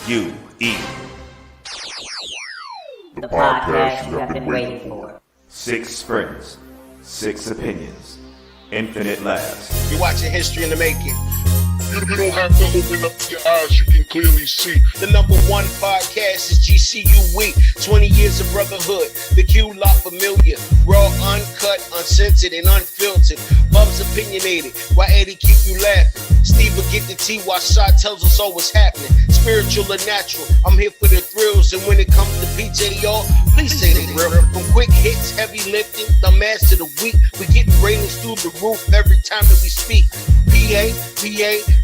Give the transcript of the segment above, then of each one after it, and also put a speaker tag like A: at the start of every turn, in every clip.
A: S-P-I-T-U-E.
B: The podcast you have been waiting for.
A: 6 friends, 6 opinions, infinite laughs.
C: You're watching history in the making.
D: You don't have to open up your eyes, you can clearly see.
C: The #1 podcast is GCU Week. 20 years of brotherhood. The Q La Familia. Raw, uncut, uncensored, and unfiltered. Bub's opinionated. Why Eddie keep you laughing? Steve will get the tea while Shot tells us all what's happening. Spiritual or natural. I'm here for the thrills. And when it comes to PJ, y'all, please say the real. From quick hits, heavy lifting, the master of the week. We getting ratings through the roof every time that we speak. PA,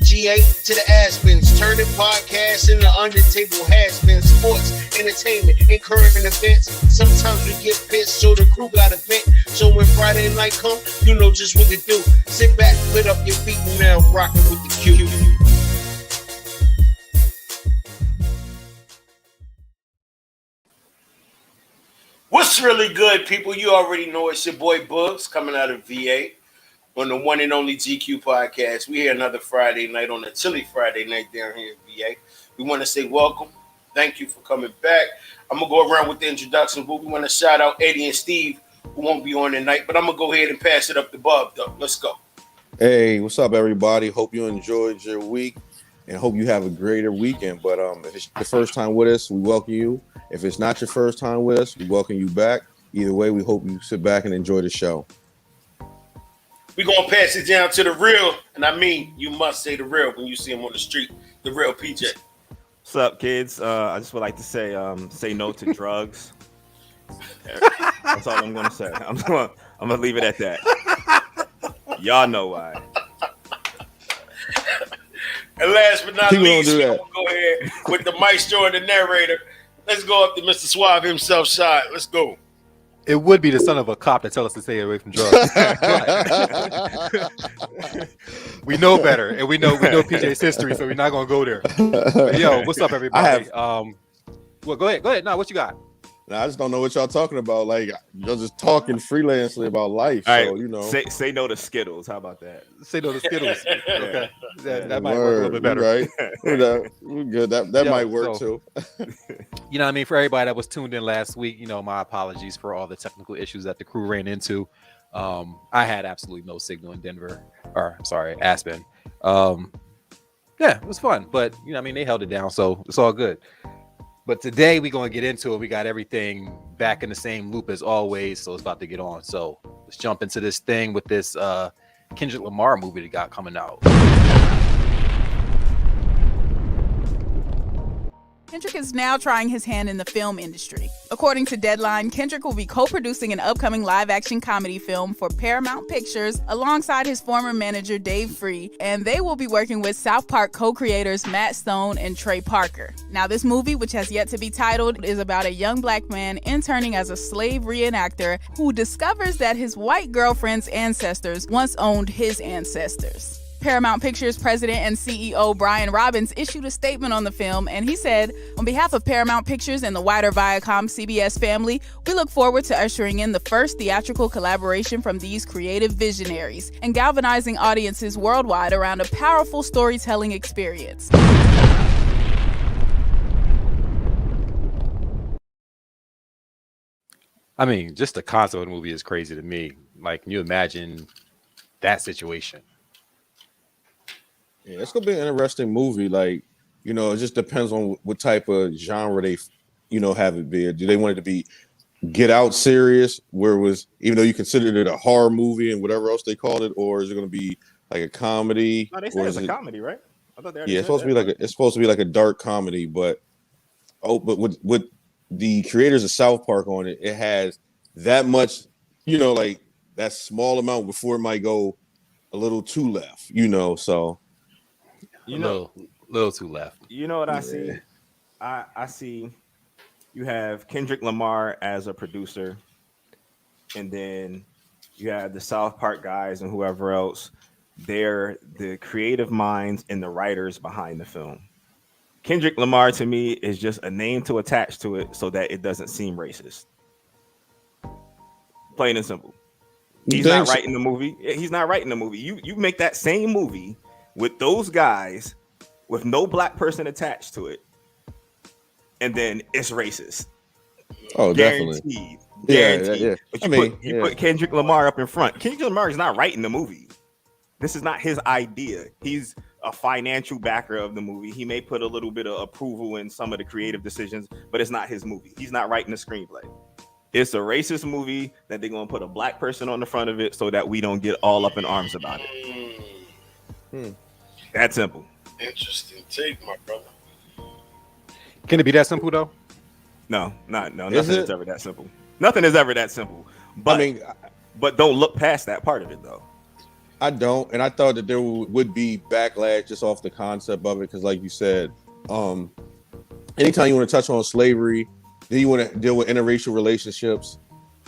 C: GA to the Aspens, turning podcasts into under-table has-been. Sports, entertainment, and current events. Sometimes we get pissed, so the crew got a vent. So when Friday night come, you know just what to do. Sit back, put up your feet, and now rocking with the Q. What's really good, people? You already know it's your boy Bugs coming out of VA. On the one and only GQ podcast. We here another Friday night on a chilly Friday night down here in VA. We want to say welcome. Thank you for coming back. I'm going to go around with the introduction, but we want to shout out Eddie and Steve, who won't be on tonight. But I'm going to go ahead and pass it up to Bob, though. Let's go.
E: Hey, what's up, everybody? Hope you enjoyed your week and hope you have a greater weekend. But if it's your first time with us, we welcome you. If it's not your first time with us, we welcome you back. Either way, we hope you sit back and enjoy the show.
C: We're going to pass it down to the real, and I mean, you must say the real when you see him on the street, the real PJ.
F: What's up, kids? I just would like to say no to drugs. That's all I'm going to say. I'm going to leave it at that. Y'all know why.
C: And last but not least, we're
E: that.
C: going to go ahead with the maestro and the narrator. Let's go up to Mr. Suave himself, Shot. Let's go.
G: It would be the son of a cop that tell us to stay away from drugs. We know better, and we know PJ's history, so we're not gonna go there. But yo, what's up, everybody? Well, go ahead. No, what you got?
E: I just don't know what y'all talking about. Like, you're just talking freelancely about life.
F: All
E: so,
F: right,
E: you know.
F: Say no to Skittles. How about that?
G: Say no to Skittles. Okay. That might
E: Word,
G: work a little bit better.
E: Right? We're good. That might work too.
G: You know what I mean? For everybody that was tuned in last week, you know, my apologies for all the technical issues that the crew ran into. I had absolutely no signal in Aspen. Yeah, it was fun, but you know, I mean, they held it down, so it's all good. But today we're going to get into it. We got everything back in the same loop as always, so it's about to get on. So let's jump into this thing with this Kendrick Lamar movie that got coming out.
H: Kendrick is now trying his hand in the film industry. According to Deadline, Kendrick will be co-producing an upcoming live-action comedy film for Paramount Pictures alongside his former manager Dave Free, and they will be working with South Park co-creators Matt Stone and Trey Parker. Now, this movie, which has yet to be titled, is about a young black man interning as a slave reenactor who discovers that his white girlfriend's ancestors once owned his ancestors. Paramount Pictures president and CEO Brian Robbins issued a statement on the film, and he said, "On behalf of Paramount Pictures and the wider Viacom CBS family, we look forward to ushering in the first theatrical collaboration from these creative visionaries and galvanizing audiences worldwide around a powerful storytelling experience."
G: I mean, just the concept of the movie is crazy to me. Like, can you imagine that situation?
E: Yeah, it's gonna be an interesting movie. Like, you know, it just depends on what type of genre they, you know, have it be. Do they want it to be Get Out serious, where it was, even though you considered it a horror movie and whatever else they called it, or is it gonna be like a comedy?
F: No, they said it's a comedy, right? I thought
E: Yeah, it's supposed to be like a dark comedy, but with the creators of South Park on it, it has that much, you know, like that small amount before it might go a little too left, you know, so.
F: You know,
G: little too left.
F: You know what I see? I see you have Kendrick Lamar as a producer, and then you have the South Park guys and whoever else. They're the creative minds and the writers behind the film. Kendrick Lamar to me is just a name to attach to it so that it doesn't seem racist. Plain and simple. He's not writing the movie. He's not writing the movie. You make that same movie with those guys with no black person attached to it, and then it's racist.
E: Oh, definitely.
F: Guaranteed.
E: Yeah,
F: Guaranteed.
E: yeah.
F: But you put Kendrick Lamar up in front. Kendrick Lamar is not writing the movie. This is not his idea. He's a financial backer of the movie. He may put a little bit of approval in some of the creative decisions, but it's not his movie. He's not writing the screenplay. It's a racist movie that they're going to put a black person on the front of it so that we don't get all up in arms about it. That simple.
D: Interesting take, my brother.
G: Can it be that simple though?
F: No. Nothing
E: Is
F: is ever that simple. Nothing is ever that simple. But
E: I mean,
F: but don't look past that part of it though.
E: I don't, and I thought that there would be backlash just off the concept of it, because, like you said, anytime you want to touch on slavery, then you want to deal with interracial relationships,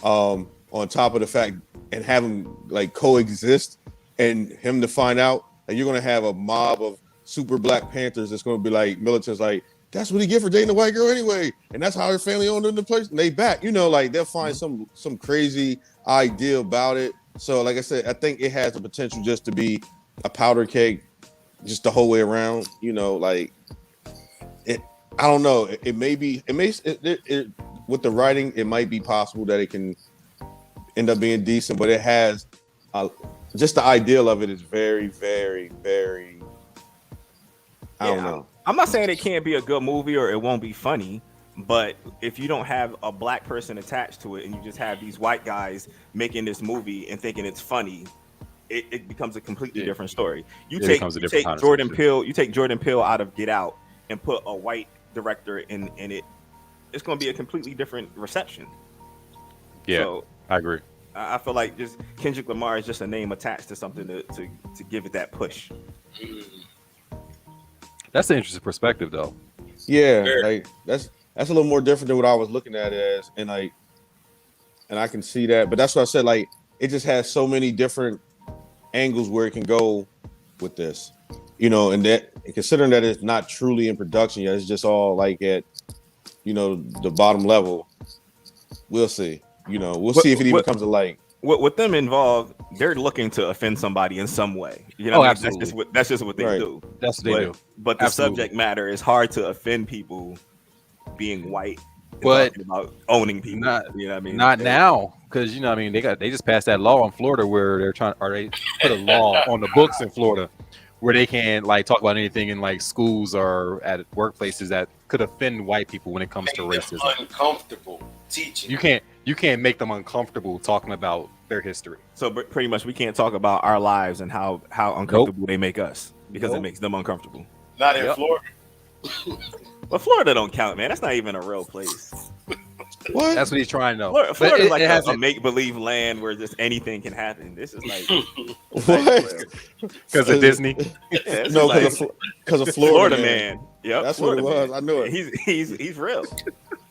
E: on top of the fact and have them like coexist, and him to find out that you're going to have a mob of super Black Panthers that's going to be like militants, like that's what he get for dating a white girl anyway, and that's how her family owned in the place, and they back, like they'll find some crazy idea about it. So, like I said, I think it has the potential just to be a powder keg, just the whole way around. Like it. I don't know. It may be. It with the writing, it might be possible that it can end up being decent, but it has just the ideal of it is very, very, very. I don't know.
F: I'm not saying it can't be a good movie or it won't be funny. But if you don't have a Black person attached to it and you just have these white guys making this movie and thinking it's funny, it becomes a completely different story. You take Jordan Peele out of Get Out and put a white director in it, it's going to be a completely different reception.
G: Yeah,
F: so,
G: I agree.
F: I feel like just Kendrick Lamar is just a name attached to something to give it that push.
G: That's an interesting perspective, though.
E: Yeah, like that's a little more different than what I was looking at it as, and I can see that, but that's what I said. Like, it just has so many different angles where it can go with this, and considering that it's not truly in production yet, it's just all like at, the bottom level. We'll see. We'll see if it even comes to light.
F: With them involved, they're looking to offend somebody in some way.
G: Absolutely.
F: That's just what they do.
G: That's what they do.
F: But the subject matter is hard to offend people being white,
G: but
F: about owning people.
G: Not now, because they just passed that law in Florida where they put a law on the books in Florida where they can't talk about anything in schools or at workplaces that could offend white people when it comes to racism.
D: Uncomfortable teaching.
G: You can't make them uncomfortable talking about their history.
F: So pretty much we can't talk about our lives and how uncomfortable they make us because it makes them uncomfortable.
D: Not in Florida.
F: But Florida don't count, man. That's not even a real place.
E: What?
G: That's what he's trying to.
F: Florida's like a make-believe land where just anything can happen. This is like
E: what?
G: Because of Disney?
E: Yeah, no, because of Florida man.
F: Yep,
E: that's
F: Florida
E: what it was.
F: Man.
E: I knew it.
F: He's real.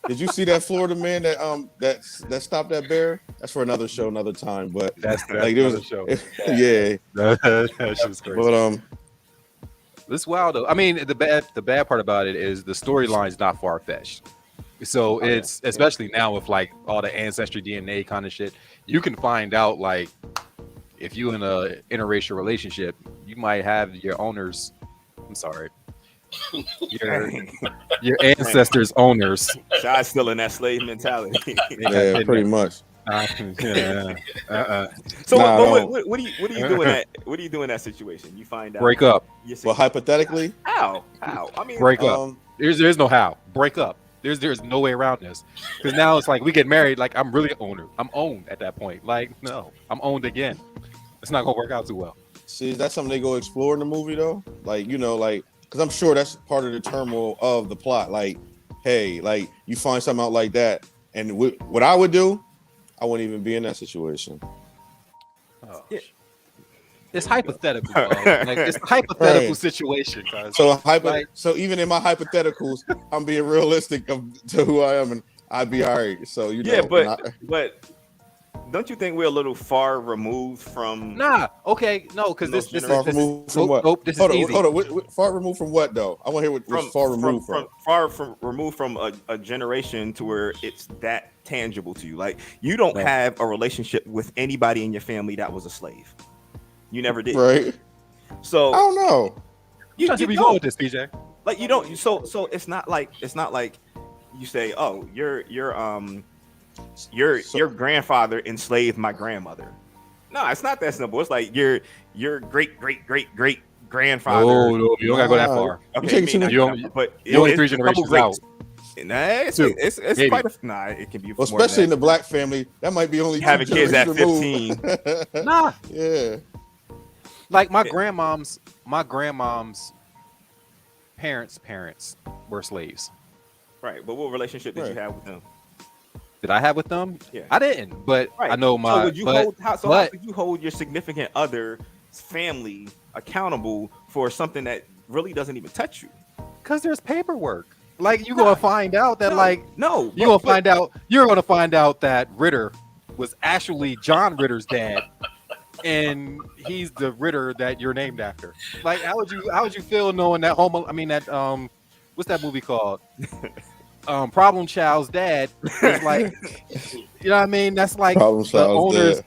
E: Did you see that Florida man that stopped that bear? That's for another show, another time. But
G: that's
E: like there was
G: a show.
E: Yeah,
G: that shit was crazy.
E: But
G: it's wild though. I mean, the bad part about it is the storyline is not far fetched. So it's especially now with all the ancestry DNA kind of shit, you can find out if you in a interracial relationship, you might have your owners. I'm sorry. Your ancestors' owners.
F: Shot's still in that slave mentality.
E: Yeah, pretty much.
F: So what do you do in that? What do you do in that situation? You find out.
G: Break up.
E: Well, hypothetically,
F: how? I mean,
G: break up. There's no how. Break up. There's no way around this. Because now it's we get married. I'm really an owner. I'm owned at that point. No, I'm owned again. It's not gonna work out too well.
E: See, is that something they go explore in the movie though? Because I'm sure that's part of the turmoil of the plot. Hey, you find something out like that, and what I would do, I wouldn't even be in that situation.
G: Oh, yeah. It's hypothetical. It's a hypothetical situation.
E: So even in my hypotheticals, I'm being realistic to who I am, and I'd be all right. So
F: but don't you think we're a little far removed from?
G: No, because this is
E: far removed from what?
G: Nope, this is easy.
E: Hold on. Far removed from what though? I want to hear what's far removed from.
F: Far removed from a generation to where it's that tangible to you. You don't have a relationship with anybody in your family that was a slave. You never did,
E: right?
F: So
E: I don't know.
G: You don't with this, PJ.
F: You don't. So it's not like you say, oh, your grandfather enslaved my grandmother. No, it's not that simple. It's like your great grandfather.
G: No, you don't gotta go that far.
F: Okay, but
G: you only 3
F: it's a couple
G: generations
F: greats.
G: out.
F: Nah, it's
G: Maybe.
F: quite a nah. It can be
E: Well,
F: more than
E: especially in
F: that.
E: the black family, that might be only 2
F: Having kids at
E: generations
F: 15.
E: removed.
G: Nah,
E: Yeah.
G: like my grandmom's parents were slaves.
F: Right, but what relationship did you
E: Right.
F: have with them?
G: Did I have with them?
F: Yeah.
G: I didn't, but
F: Right.
G: I know my.
F: So would you
G: but,
F: how could you hold your significant other's family accountable for something that really doesn't even touch you?
G: because there's paperwork. Like you're gonna find out that you're gonna find out that Ritter was actually John Ritter's dad, and he's the Ritter that you're named after. Like how would you feel knowing that what's that movie called? Problem Child's dad is like, you know what I mean? That's like
E: Problem
G: the
E: Child's
G: owner's.
E: dad.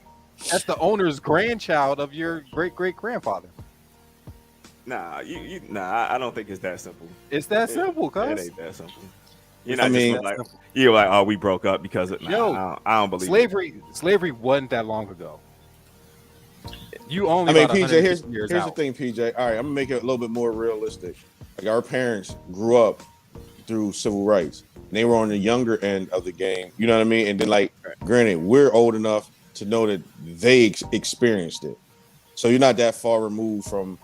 G: That's the owner's grandchild of your great grandfather.
F: Nah, I don't think it's that simple.
G: It's that simple,
F: It
G: cuz.
F: ain't that simple. You're not
E: mean-
F: just like you're like, oh, we broke up because of I don't believe
G: Slavery wasn't that long ago. You only.
E: I mean,
G: about
E: PJ,
G: 150
E: here's
G: years
E: the
G: out.
E: thing, PJ. All right, I'm gonna make it a little bit more realistic. Like our parents grew up through civil rights. And they were on the younger end of the game. You know what I mean? And then, like, granted, we're old enough to know that they experienced it. So you're not that far removed from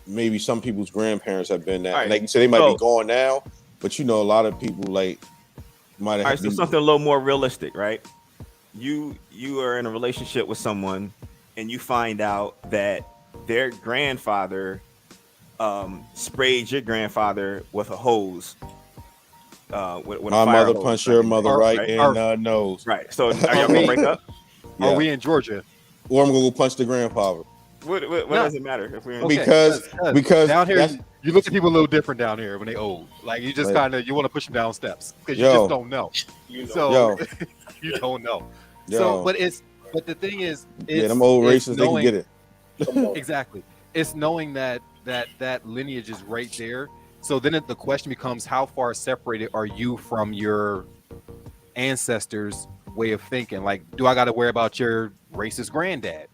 E: maybe some people's grandparents have been that.
F: All right,
E: Like you said, they might
F: so-
E: be gone now, but you know, a lot of people like might have.
F: All right, so something a little more realistic, right? You are in a relationship with someone, and you find out that their grandfather sprayed your grandfather with a hose. With
E: My
F: a fire
E: mother
F: hose,
E: punched
F: right?
E: your mother right
F: right?
E: in the nose.
F: Right. So are y'all gonna break up?
E: Yeah.
G: Are we in Georgia?
E: Or I'm gonna go punch the grandfather.
F: What
G: No.
F: does it matter if we're in?
G: Okay,
E: Because
G: down here
E: that's-
G: you look at people a little different down here when they old. Like you just
E: Like-
G: kind of you want to push them down steps because you
E: Yo.
G: just don't know. So
E: Yo.
G: you don't know.
E: Yo.
G: So, but the thing is,
E: Yeah, them old
G: it's
E: racists, they can get it.
G: Exactly. It's knowing that lineage is right there. So then the question becomes, how far separated are you from your ancestors' way of thinking? Like, do I got to worry about your racist granddad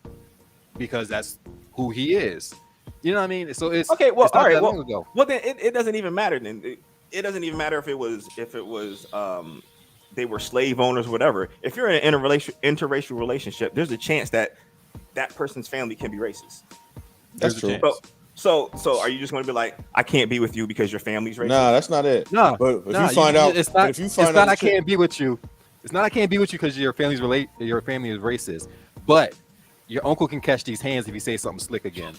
G: because that's who he is? You know what I mean? So it's
F: Okay, well,
G: it's not
F: all right,
G: that
F: well-
G: long ago.
F: Well, then it doesn't even matter. Then it doesn't even matter if it was they were slave owners, or whatever. If you're in a interracial relationship, there's a chance that person's family can be racist.
E: That's
G: There's a
E: true.
G: chance.
F: So are you just going to be like, I can't be with you because your family's racist?
E: Nah, that's not it.
G: No,
E: But if
G: no,
E: you find out,
G: it's
E: but
G: not.
E: if you
G: It's
E: find
G: not.
E: out,
G: I can't be with you. It's not. I can't be with you because your family is racist. But your uncle can catch these hands if you say something slick again.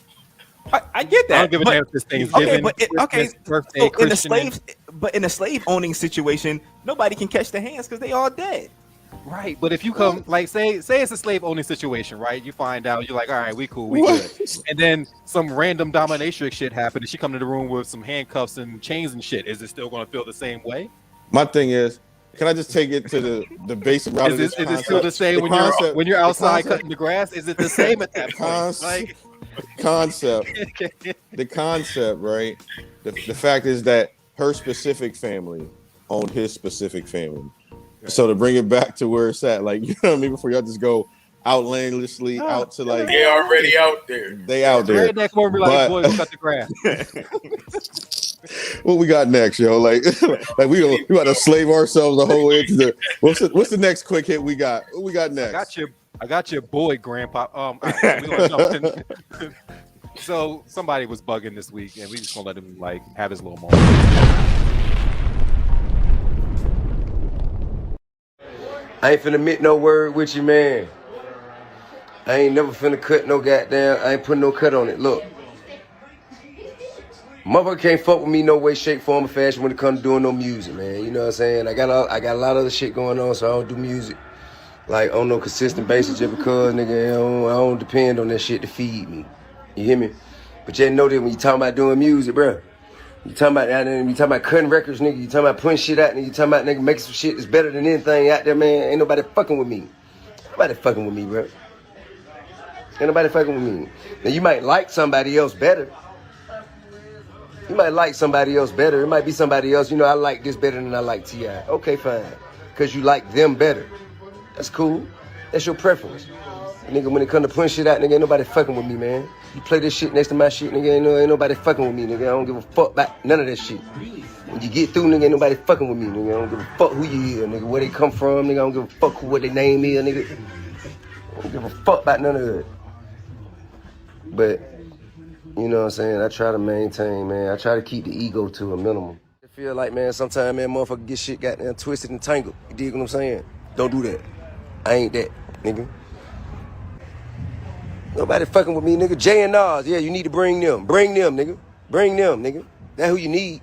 F: I get
G: I
F: that.
G: don't give a
F: but-
G: damn if it's Thanksgiving, Christmas, birthday,
F: so in the slave owning situation, nobody can catch the hands because they all dead.
G: Right, but if you come, like, say it's a slave owning situation, right? You find out, you're like, all right, we cool, we
E: What?
G: good. And then some random dominatrix shit happened, and she come to the room with some handcuffs and chains and shit. Is it still going to feel the same way?
E: my thing is, can I just take it to the basic route of
G: Is
E: this
G: it still the same when you're outside cutting the grass? Is it the same at that point? Like,
E: the concept, right? The fact is that her specific family owned his specific family. So to bring it back to where it's at, like, you know what I mean, before y'all just go outlandishly out to like
D: They already out there.
E: they out there.
G: redneck woman be like,
E: But-
G: boy, go cut the grass.
E: What we got next, yo? Like we about to slave ourselves the whole way to the what's the next quick hit we got? What we got next?
G: I got your boy, Grandpa. All right, we gonna jump in. So somebody was bugging this week, and we just gonna let him like have his little moment.
I: I ain't finna admit no word with you, man. I ain't never finna cut no goddamn, I ain't putting no cut on it. Look. Motherfucker can't fuck with me no way, shape, form, or fashion when it comes to doing no music, man. You know what I'm saying? I got a lot of other shit going on, so I don't do music like on no consistent basis just because, nigga, I don't depend on that shit to feed me. You hear me? But just know that when you talking about doing music, bro, you talking about cutting records, nigga, you talking about putting shit out, nigga, you talking about nigga making some shit that's better than anything out there, man. Ain't nobody fucking with me. Nobody fucking with me, bro. Ain't nobody fucking with me. Now you might like somebody else better. You might like somebody else better. It might be somebody else. You know, I like this better than I like T.I. Okay, fine. Because you like them better. That's cool. That's your preference. Nigga, when it come to putting shit out, nigga, ain't nobody fucking with me, man. You play this shit next to my shit, nigga, ain't nobody fucking with me, nigga. I don't give a fuck about none of that shit. When you get through, nigga, ain't nobody fucking with me, nigga. I don't give a fuck who you is, nigga, where they come from, nigga. I don't give a fuck what their name is, nigga. I don't give a fuck about none of it. But, you know what I'm saying? I try to maintain, man. I try to keep the ego to a minimum. I feel like, man, sometimes, man, motherfucker get shit goddamn twisted and tangled. You dig what I'm saying? Don't do that. I ain't that, nigga. Nobody fucking with me, nigga. Jay and Nas, yeah, you need to bring them. Bring them, nigga. Bring them, nigga. That's who you need.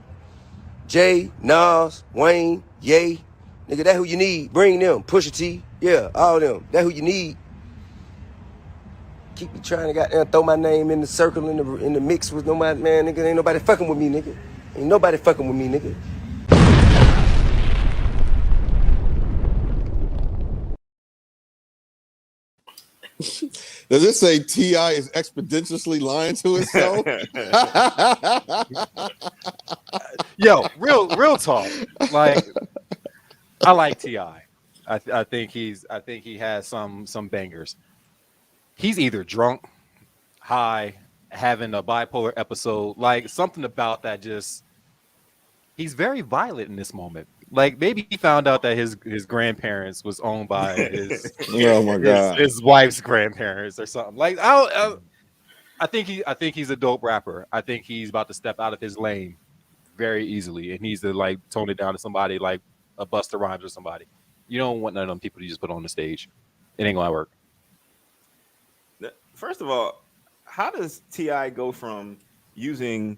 I: Jay, Nas, Wayne, Ye. Nigga, that's who you need. Bring them. Pusha T, yeah, all them. That's who you need. Keep me trying to goddamn throw my name in the circle, in the mix with nobody, man, nigga. Ain't nobody fucking with me, nigga. Ain't nobody fucking with me, nigga.
E: Does it say T.I. is expeditiously lying to himself?
G: Yo, real talk. Like, I like T.I. I think he has some bangers. He's either drunk, high, having a bipolar episode, like something about that. Just he's very violent in this moment. Like maybe he found out that his grandparents was owned by his
E: oh my god
G: his wife's grandparents or something. Like I think he's a dope rapper. I think he's about to step out of his lane very easily and needs to like tone it down to somebody like a Busta Rhymes or somebody. You don't want none of them people to just put on the stage. It ain't gonna work.
F: First of all, how does T.I. go from using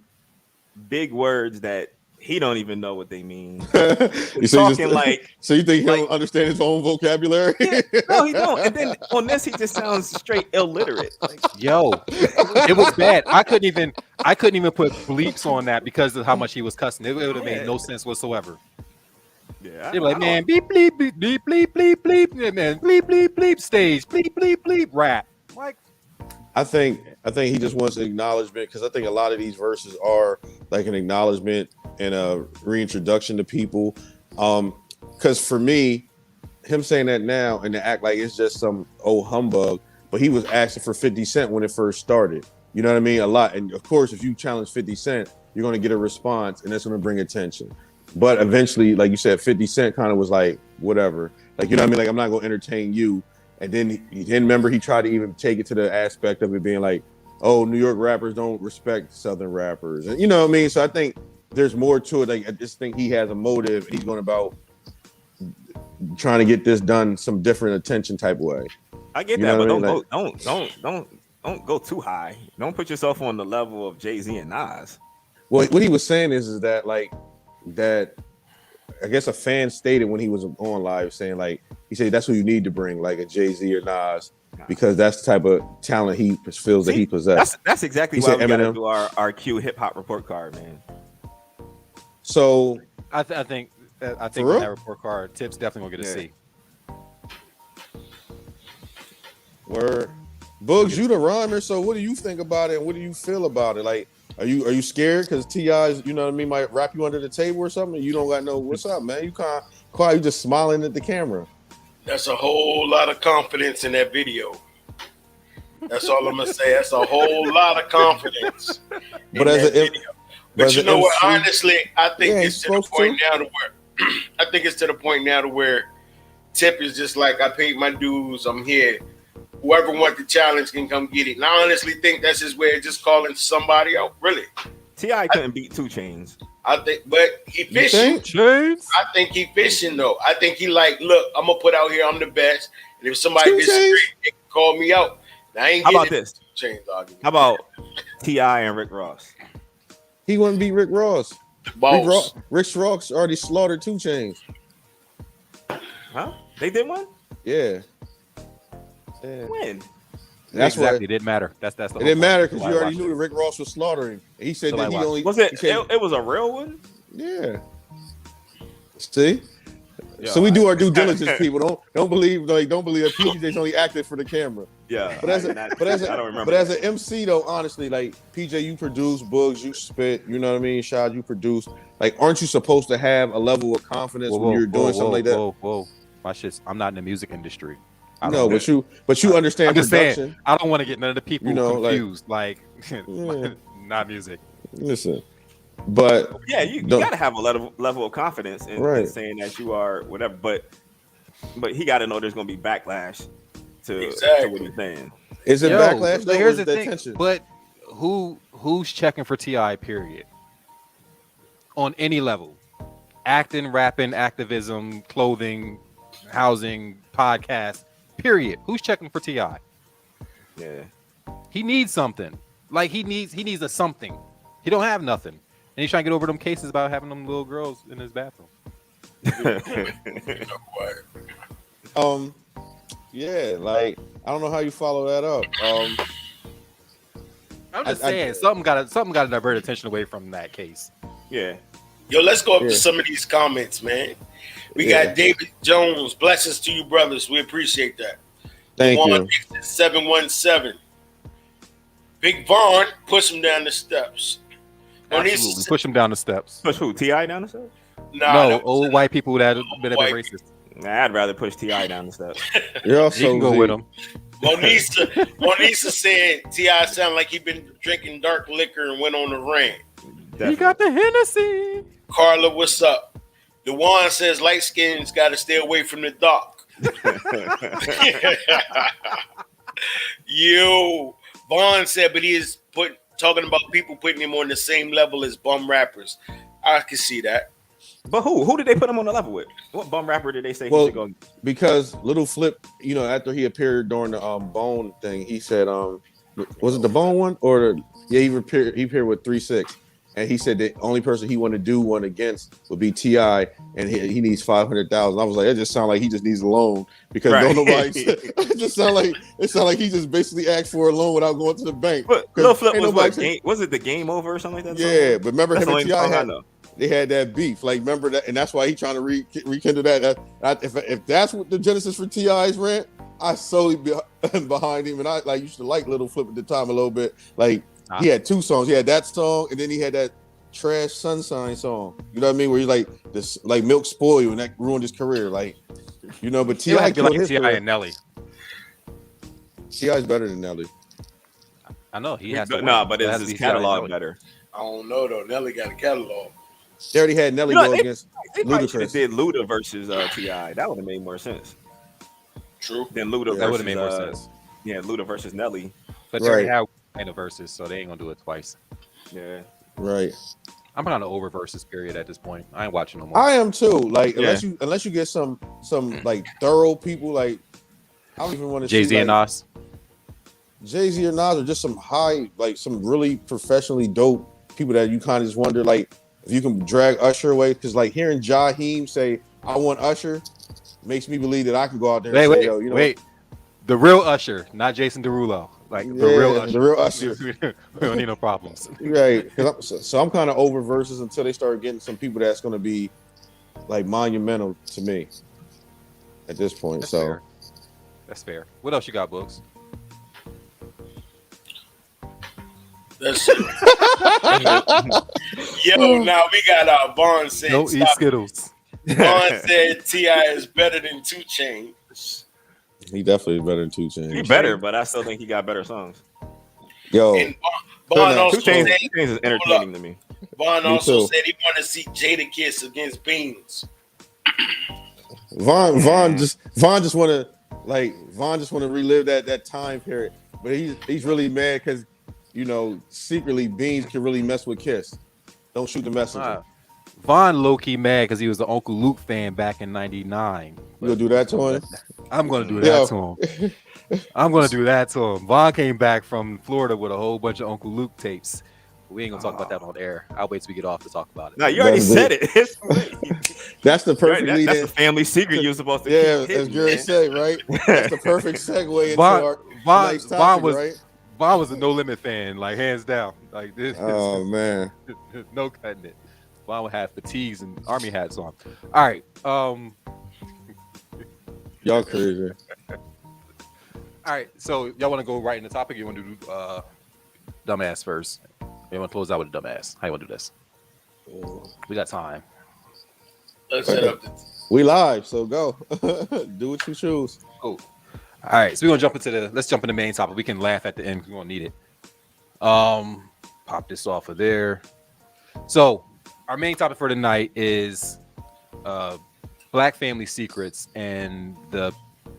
F: big words that he don't even know what they mean? Talking like,
E: so you think he'll understand his own vocabulary?
F: Yeah, no, he don't. And then on this, he just sounds straight illiterate. Like,
G: yo, it was bad. I couldn't even put bleeps on that because of how much he was cussing. It would have made no sense whatsoever.
F: Yeah,
G: they were like, man, beep bleep bleep bleep bleep bleep bleep, yeah, man, bleep bleep bleep stage, bleep bleep bleep rap. Like,
E: I think he just wants acknowledgement because I think a lot of these verses are like an acknowledgement and a reintroduction to people. Because for me, him saying that now and to act like it's just some old humbug, but he was asking for 50 Cent when it first started. You know what I mean? A lot. And of course, if you challenge 50 Cent, you're going to get a response and that's going to bring attention. But eventually, like you said, 50 Cent kind of was like, whatever. Like, you know what I mean? Like, I'm not going to entertain you. And then he didn't remember he tried to even take it to the aspect of it being like, oh, New York rappers don't respect Southern rappers. And you know what I mean? So I think there's more to it. Like, I just think he has a motive. He's going about trying to get this done some different attention type way.
F: I get that, but don't go too high. Don't put yourself on the level of Jay-Z and Nas.
E: Well, what he was saying is that like that I guess a fan stated when he was on live saying like he said that's who you need to bring, like a Jay-Z or Nas, because that's the type of talent he feels that he possesses.
F: That's exactly why we gotta do our Q hip hop report card, man.
E: So
G: I think that report card Tip's definitely gonna get a C.
E: Word. Bugs, you the rhymer, so what do you think about it? What do you feel about it? Like, are you scared because T.I.'s, you know what I mean, might wrap you under the table or something? You don't got no what's up, man. You kind of quiet, you just smiling at the camera.
D: That's a whole lot of confidence in that video. That's all I'm gonna say. That's a whole lot of confidence.
E: But as a
D: but you know what? Honestly, I think it's to the point now to where I think it's to the point now to where Tip is just like, I paid my dues. I'm here. Whoever wants the challenge can come get it. And I honestly think that's his way of just calling somebody out. Really,
F: T.I. couldn't beat 2 Chainz.
D: I think, but he fishing. I think he fishing though. I think he like, look, I'm gonna put out here. I'm the best. And if somebody disagrees, they can call me out. Now, I ain't getting this 2 Chainz argument.
F: How about T.I. and Rick Ross?
E: He wouldn't beat Rick Ross. Rick Ross already slaughtered 2 Chainz.
F: Huh? They did one?
E: Yeah.
F: When?
E: That's
G: exactly.
E: Right.
G: It didn't matter. That's the whole
E: it didn't matter because
G: point.
E: you already knew that Rick Ross was slaughtering. He said
G: so
E: that he only
F: was it. It was a real one.
E: Yeah. See. So we do our due diligence, people. Don't believe that PJ's only acted for the camera.
F: Yeah,
E: But as
F: I don't remember.
E: as an MC though, honestly, like PJ, you produce, Bugs, you spit. You know what I mean? Shad, you produce. Like, aren't you supposed to have a level of confidence when you're doing something like that?
G: Whoa. My shit's. I'm not in the music industry.
E: No, but you understand
G: I'm just
E: production.
G: saying, I don't want to get none of the people confused. Like,
E: Yeah.
G: not music.
E: Listen, but
F: yeah, you gotta have a level of confidence in saying that you are whatever. But he got to know there's gonna be backlash to what he's saying.
E: Is it backlash?
G: But here's the thing.
E: Attention?
G: But who's checking for T.I. period? On any level, acting, rapping, activism, clothing, housing, podcast. Period. Who's checking for T.I.?
F: Yeah,
G: he needs something. Like he needs a something. He don't have nothing, and he's trying to get over them cases about having them little girls in his bathroom.
E: Yeah, like I don't know how you follow that up.
G: I'm just saying something got to divert attention away from that case.
F: Yeah.
D: Yo, let's go up to some of these comments, man. We got David Jones. Blessings to you, brothers. We appreciate that.
E: Thank you.
D: 717. Big Vaughn, push him down the steps.
G: Absolutely. Push him down the steps.
F: Push who? T.I. down the steps?
G: No, old white people that have been racist.
F: Nah, I'd rather push T.I. down the steps.
E: You
G: can go with him.
D: Monisa said T.I. sounded like he been drinking dark liquor and went on the rant.
G: Definitely. He got the Hennessy.
D: Carla, what's up? DeJuan says light skins got to stay away from the dark. Yo, Vaughn said, but he is talking about people putting him on the same level as bum rappers. I can see that.
F: But who did they put him on the level with? What bum rapper did they say he should go?
E: Because Little Flip, after he appeared during the Bone thing, he said, was it the Bone one or he appeared with 3-6, and he said the only person he wanted to do one against would be T.I., and he needs 500,000. I was like, it just sounds like he just needs a loan because don't nobody. It just sound like he just basically asked for a loan without going to the bank.
F: But Little Flip was it the Game Over or something like that?
E: Yeah, but remember him and T.I. They had that beef. Like, remember that, and that's why he's trying to rekindle that. If that's what the genesis for T.I.'s rant, I solely behind him, and I used to like Little Flip at the time a little bit. Like he had two songs. He had that song, and then he had that Trash Sunshine song. You know what I mean? Where he's like this, like milk spoil you, and that ruined his career. Like, but T.I. killed his
G: T.I. and Nelly.
E: T.I.'s better than Nelly.
G: I know he has.
F: But is his catalog better?
D: I don't know though. Nelly got a catalog.
E: They already had Nelly go against
F: Ludacris. They did Luda versus T.I. That would have made more sense.
D: True.
F: Then Luda
G: that would have made more sense.
F: Yeah, Luda versus Nelly.
G: But they already have in a versus, so they ain't gonna do it twice.
F: Yeah.
E: Right.
G: I'm kind of over versus period at this point. I ain't watching no more.
E: I am too. Like unless you get some like thorough people, like I don't even want to
G: Jay-Z and Nas.
E: Jay-Z or Nas, or just some high, like some really professionally dope people that you kind of just wonder, like, if you can drag Usher away, because like hearing Jaheim say, "I want Usher," makes me believe that I can go out there and say, "Yo, wait,
G: the real Usher, not Jason Derulo, like the real Usher. We don't need no problems,
E: right?" So I'm kind of over verses until they start getting some people that's going to be like monumental to me at this point.
G: That's fair. What else you got, Books?
D: That's it. Yo, now we got Vaughn saying
G: don't eat Skittles.
D: Vaughn said T.I. is better than 2 Chainz.
E: He definitely is better than 2 Chainz.
F: He's better, but I still think he got better songs.
E: Yo,
D: and Vaughn also
F: 2 Chainz is entertaining to me.
D: Vaughn also said he wanted to see Jada Kiss against Beans.
E: Vaughn just want to relive that time period, but he's really mad because secretly Beans can really mess with Kiss. Don't shoot the messenger.
G: Vaughn low-key mad because he was an Uncle Luke fan back in '99.
E: You gonna do that to him?
G: I'm gonna do that to him. I'm gonna do that to him. Vaughn came back from Florida with a whole bunch of Uncle Luke tapes. We ain't gonna talk about that on air. I'll wait till we get off to talk about it.
F: No, you already said it.
E: That's the perfect lead.
F: That's a family secret you're supposed to keep
E: as Gary said, right? That's the perfect segue into our next topic, right?
G: Vaughn was a No Limit fan, like hands down. Like this.
E: Oh man,
G: no cutting it. Vaughn would have fatigues and army hats on. All right.
E: Y'all crazy.
G: All right, so y'all want to go right in the topic? You want to do dumbass first? You want to close out with a dumbass? How you want to do this? We got time.
D: Let's set up.
E: We live, so go. Do what you choose.
G: Cool. All right, so we're gonna let's jump in the main topic. We can laugh at the end. We're gonna need it. Pop this off of there. So our main topic for tonight is Black family secrets and the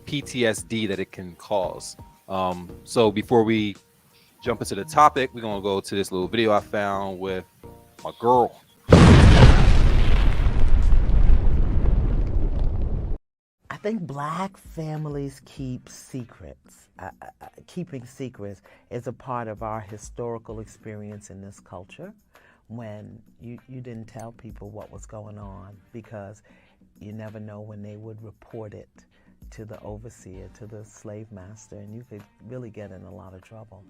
G: PTSD that it can cause. So before we jump into the topic, we're gonna go to this little video I found with my girl.
J: I think Black families keep secrets. Keeping secrets is a part of our historical experience in this culture, when you didn't tell people what was going on because you never know when they would report it to the overseer, to the slave master, and you could really get in a lot of trouble.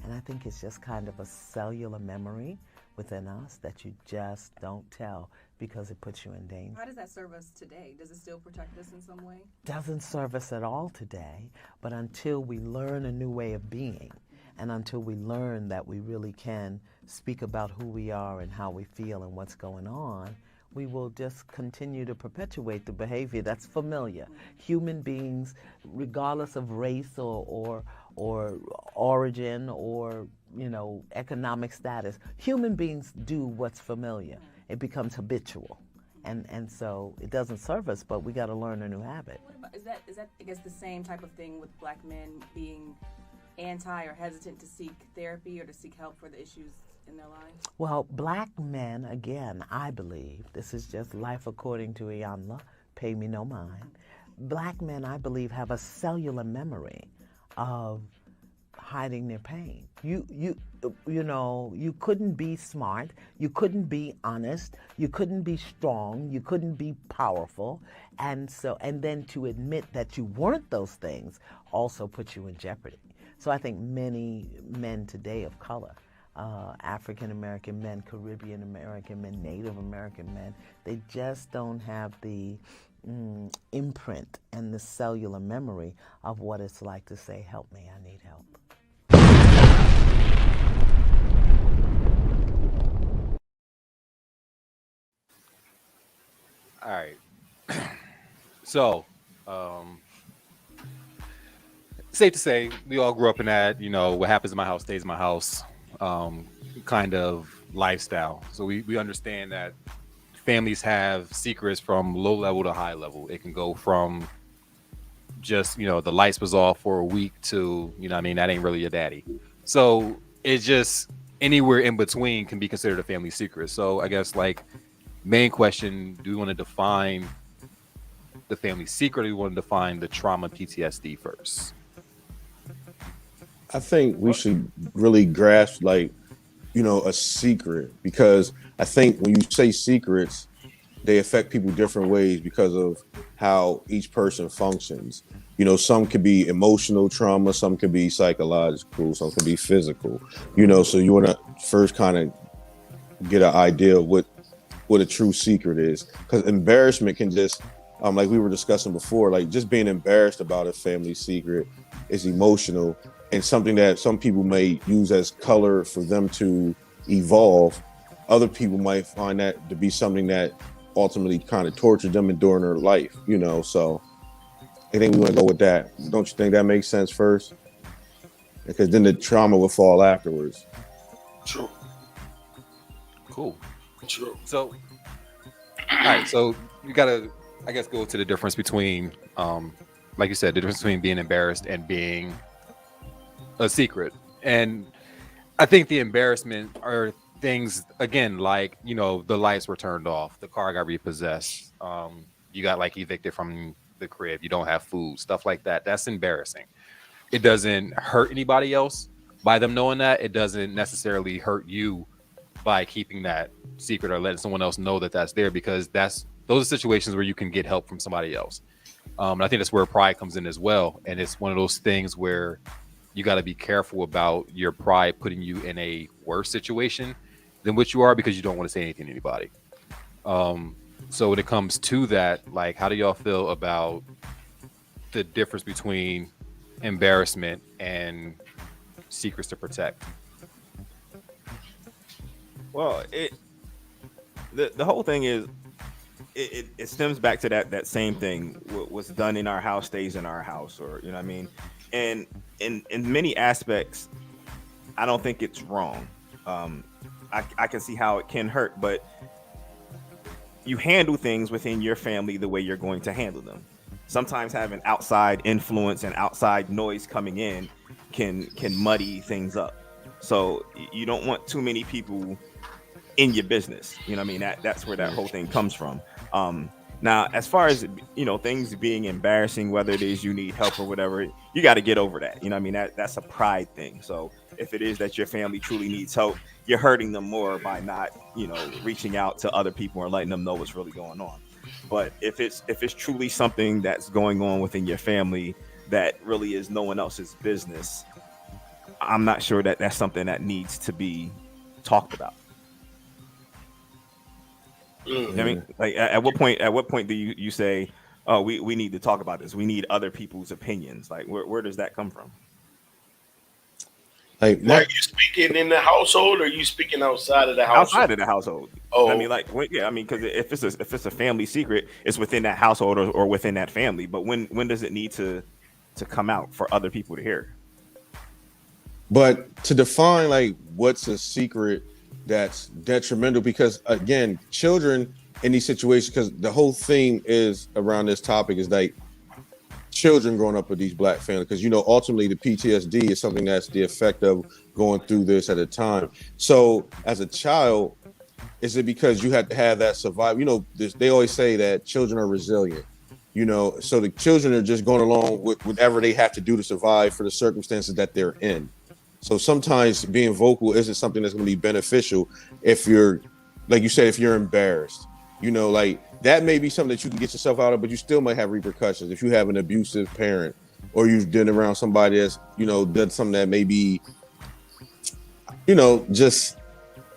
J: And I think it's just kind of a cellular memory within us that you just don't tell because it puts you in danger.
K: How does that serve us today? Does it still protect us in some way?
J: Doesn't serve us at all today, but until we learn a new way of being, and until we learn that we really can speak about who we are and how we feel and what's going on, we will just continue to perpetuate the behavior that's familiar. Human beings, regardless of race or origin or economic status, human beings do what's familiar. It becomes habitual, and so it doesn't serve us, but we got to learn a new habit.
K: Is that I guess the same type of thing with Black men being anti or hesitant to seek therapy or to seek help for the issues in their lives?
J: Well, Black men, again, I believe, this is just life according to Iyanla, pay me no mind. Black men, I believe, have a cellular memory of hiding their pain. You couldn't be smart, you couldn't be honest, you couldn't be strong, you couldn't be powerful, and then to admit that you weren't those things also puts you in jeopardy. So I think many men today of color, African American men, Caribbean American men, Native American men, they just don't have the imprint and the cellular memory of what it's like to say, help me, I need help.
G: All right. So, safe to say, we all grew up in that, what happens in my house stays in my house kind of lifestyle. So we understand that families have secrets from low level to high level. It can go from just, the lights was off for a week to, that ain't really your daddy. So it's just anywhere in between can be considered a family secret. So I guess main question, do we want to define the family secret or do we want to define the trauma PTSD first?
E: I think we should really grasp a secret, because I think when you say secrets, they affect people different ways because of how each person functions. Some could be emotional trauma, some could be psychological, some could be physical. So you want to first kind of get an idea of what a true secret is, because embarrassment can just like we were discussing before, just being embarrassed about a family secret is emotional and something that some people may use as color for them to evolve. Other people might find that to be something that ultimately kind of tortured them during their life, so I think we want to go with that. Don't you think that makes sense first? Because then the trauma will fall afterwards.
D: True.
G: Cool.
D: True.
G: So, all right, so you gotta, I guess, go to the difference between, like you said, the difference between being embarrassed and being a secret. And I think the embarrassment are things, again, the lights were turned off, the car got repossessed, you got evicted from the crib, you don't have food, stuff like that. That's embarrassing. It doesn't hurt anybody else by them knowing that. It doesn't necessarily hurt you by keeping that secret or letting someone else know that that's there, because those are situations where you can get help from somebody else. And I think that's where pride comes in as well. And it's one of those things where you got to be careful about your pride putting you in a worse situation than what you are, because you don't want to say anything to anybody. So when it comes to that, how do y'all feel about the difference between embarrassment and secrets to protect?
F: Well, the whole thing is it stems back to that same thing. What's done in our house stays in our house, or you know what I mean. And in many aspects, I don't think it's wrong. I can see how it can hurt, but you handle things within your family the way you're going to handle them. Sometimes having outside influence and outside noise coming in can muddy things up. So you don't want too many people in your business. You know what I mean? That's where that whole thing comes from. Now, as far as, you know, things being embarrassing, whether it is you need help or whatever, you got to get over that. You know what I mean? That's a pride thing. So if it is that your family truly needs help, you're hurting them more by not, you know, reaching out to other people and letting them know what's really going on. But if it's truly something that's going on within your family that really is no one else's business, I'm not sure that that's something that needs to be talked about. I mean, like at what point do you say, oh, we need to talk about this, we need other people's opinions? Like where does that come from?
E: Like,
D: are you speaking in the household, or are you speaking outside of the household?
F: Outside of the household. Oh, I mean, like, yeah, I mean, because if it's a family secret, it's within that household or within that family. But when does it need to come out for other people to hear?
E: But to define like what's a secret that's detrimental, because again, children in these situations, because the whole theme is around this topic is like children growing up with these black families, because you know ultimately the PTSD is something that's the effect of going through this at a time. So as a child, is it because you had to have that survival? You know, they always say that children are resilient, you know, so the children are just going along with whatever they have to do to survive for the circumstances that they're in. So sometimes being vocal isn't something that's going to be beneficial if you're, like you said, if you're embarrassed, you know, like that may be something that you can get yourself out of, but you still might have repercussions if you have an abusive parent or you've been around somebody that's, you know, done something that may be, you know, just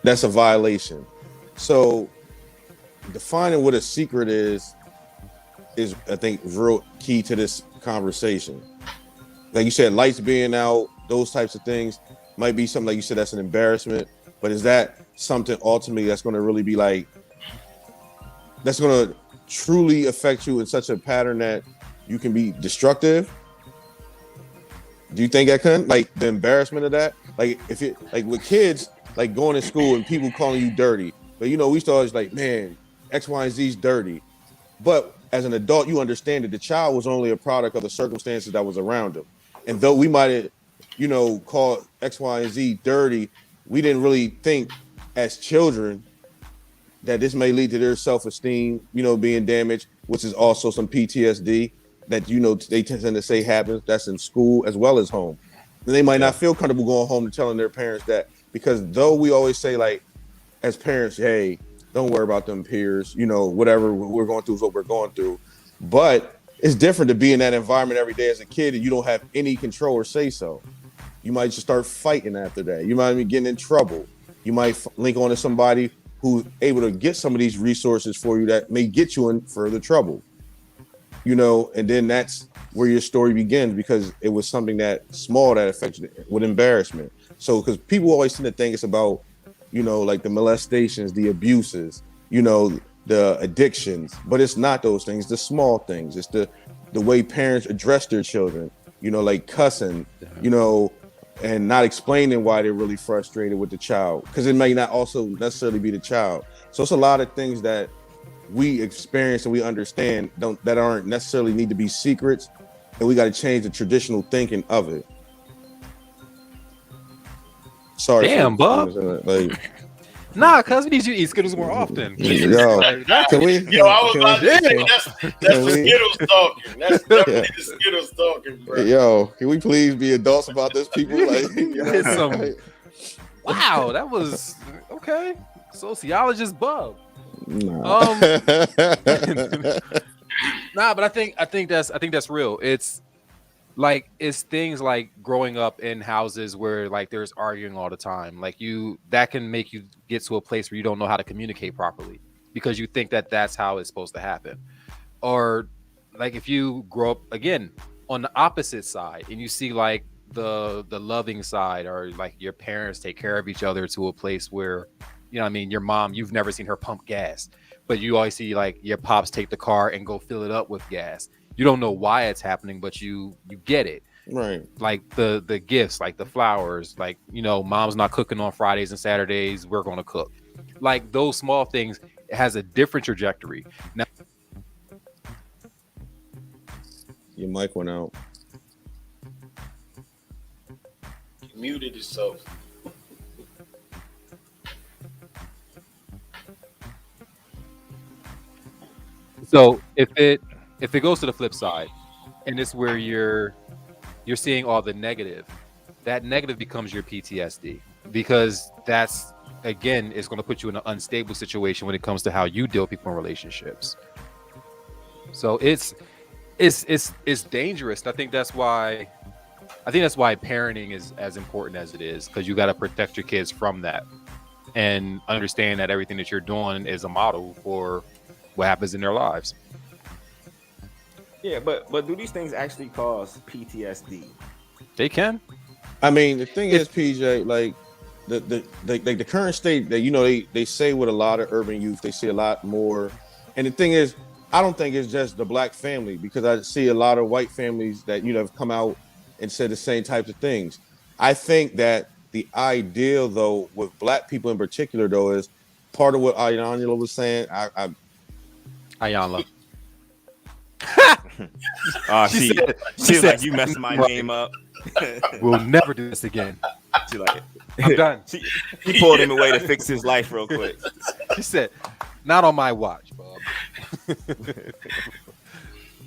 E: that's a violation. So defining what a secret is I think real key to this conversation. Like you said, lights being out, those types of things might be something, like you said, that's an embarrassment. But is that something ultimately that's going to really be like, that's going to truly affect you in such a pattern that you can be destructive? Do you think that can, like the embarrassment of that? Like if it, like with kids, like going to school and people calling you dirty. But you know, we used to always like, man, X, Y, and Z's dirty. But as an adult, you understand that the child was only a product of the circumstances that was around him. And though we might have, you know, call X, Y, and Z dirty, we didn't really think as children that this may lead to their self-esteem, you know, being damaged, which is also some PTSD that, you know, they tend to say happens. That's in school as well as home. And they might not feel comfortable going home and telling their parents that, because though we always say, like, as parents, hey, don't worry about them peers, you know, whatever we're going through is what we're going through. But it's different to be in that environment every day as a kid and you don't have any control or say so. You might just start fighting after that. You might be getting in trouble. You might link on to somebody who's able to get some of these resources for you that may get you in further trouble. You know, and then that's where your story begins, because it was something that small that affected it with embarrassment. So, because people always tend to think it's about, you know, like the molestations, the abuses, you know, the addictions, but it's not those things, the small things. It's the way parents address their children, you know, like cussing, you know, and not explaining why they're really frustrated with the child, because it may not also necessarily be the child. So it's a lot of things that we experience and we understand that aren't necessarily need to be secrets, and we got to change the traditional thinking of it. Sorry.
G: Damn, Bob.
E: Like,
G: nah, cuz we need you to eat Skittles more often.
E: Yo, can we?
D: Yo, I was about to say, that's the Skittles talking. That's definitely the Skittles talking, bro.
E: Yo, can we please be adults about this, people? Like, you know,
G: some, wow, that was okay. Sociologist Bub.
E: Nah.
G: Nah, but I think that's real. It's like, it's things like growing up in houses where like there's arguing all the time. Like that can make you get to a place where you don't know how to communicate properly because you think that that's how it's supposed to happen. Or like if you grow up again on the opposite side, and you see like the loving side, or like your parents take care of each other to a place where, you know what I mean, your mom, you've never seen her pump gas, but you always see like your pops take the car and go fill it up with gas. You don't know why it's happening, but you get it.
E: Right.
G: Like the gifts, like the flowers, like, you know, mom's not cooking on Fridays and Saturdays, we're going to cook. Like those small things, it has a different trajectory. Now,
E: your mic went out.
D: He muted himself.
G: so if it goes to the flip side, and it's where you're seeing all the negative, that negative becomes your PTSD, because that's, again, is going to put you in an unstable situation when it comes to how you deal with people in relationships. So it's dangerous. I think that's why parenting is as important as it is, because you got to protect your kids from that and understand that everything that you're doing is a model for what happens in their lives.
F: Yeah, but do these things actually cause PTSD?
G: They can.
E: I mean, the thing is, PJ, like the current state that, you know, they say with a lot of urban youth, they see a lot more. And the thing is, I don't think it's just the black family, because I see a lot of white families that, you know, have come out and said the same types of things. I think that the ideal, though, with black people in particular, though, is part of what Ayanla was saying.
G: Ayanla.
F: She said, like, you messed my name up.
G: We'll never do this again.
F: She like,
G: I'm done.
F: He pulled him away to fix his life real quick.
G: She said, not on my watch, Bob.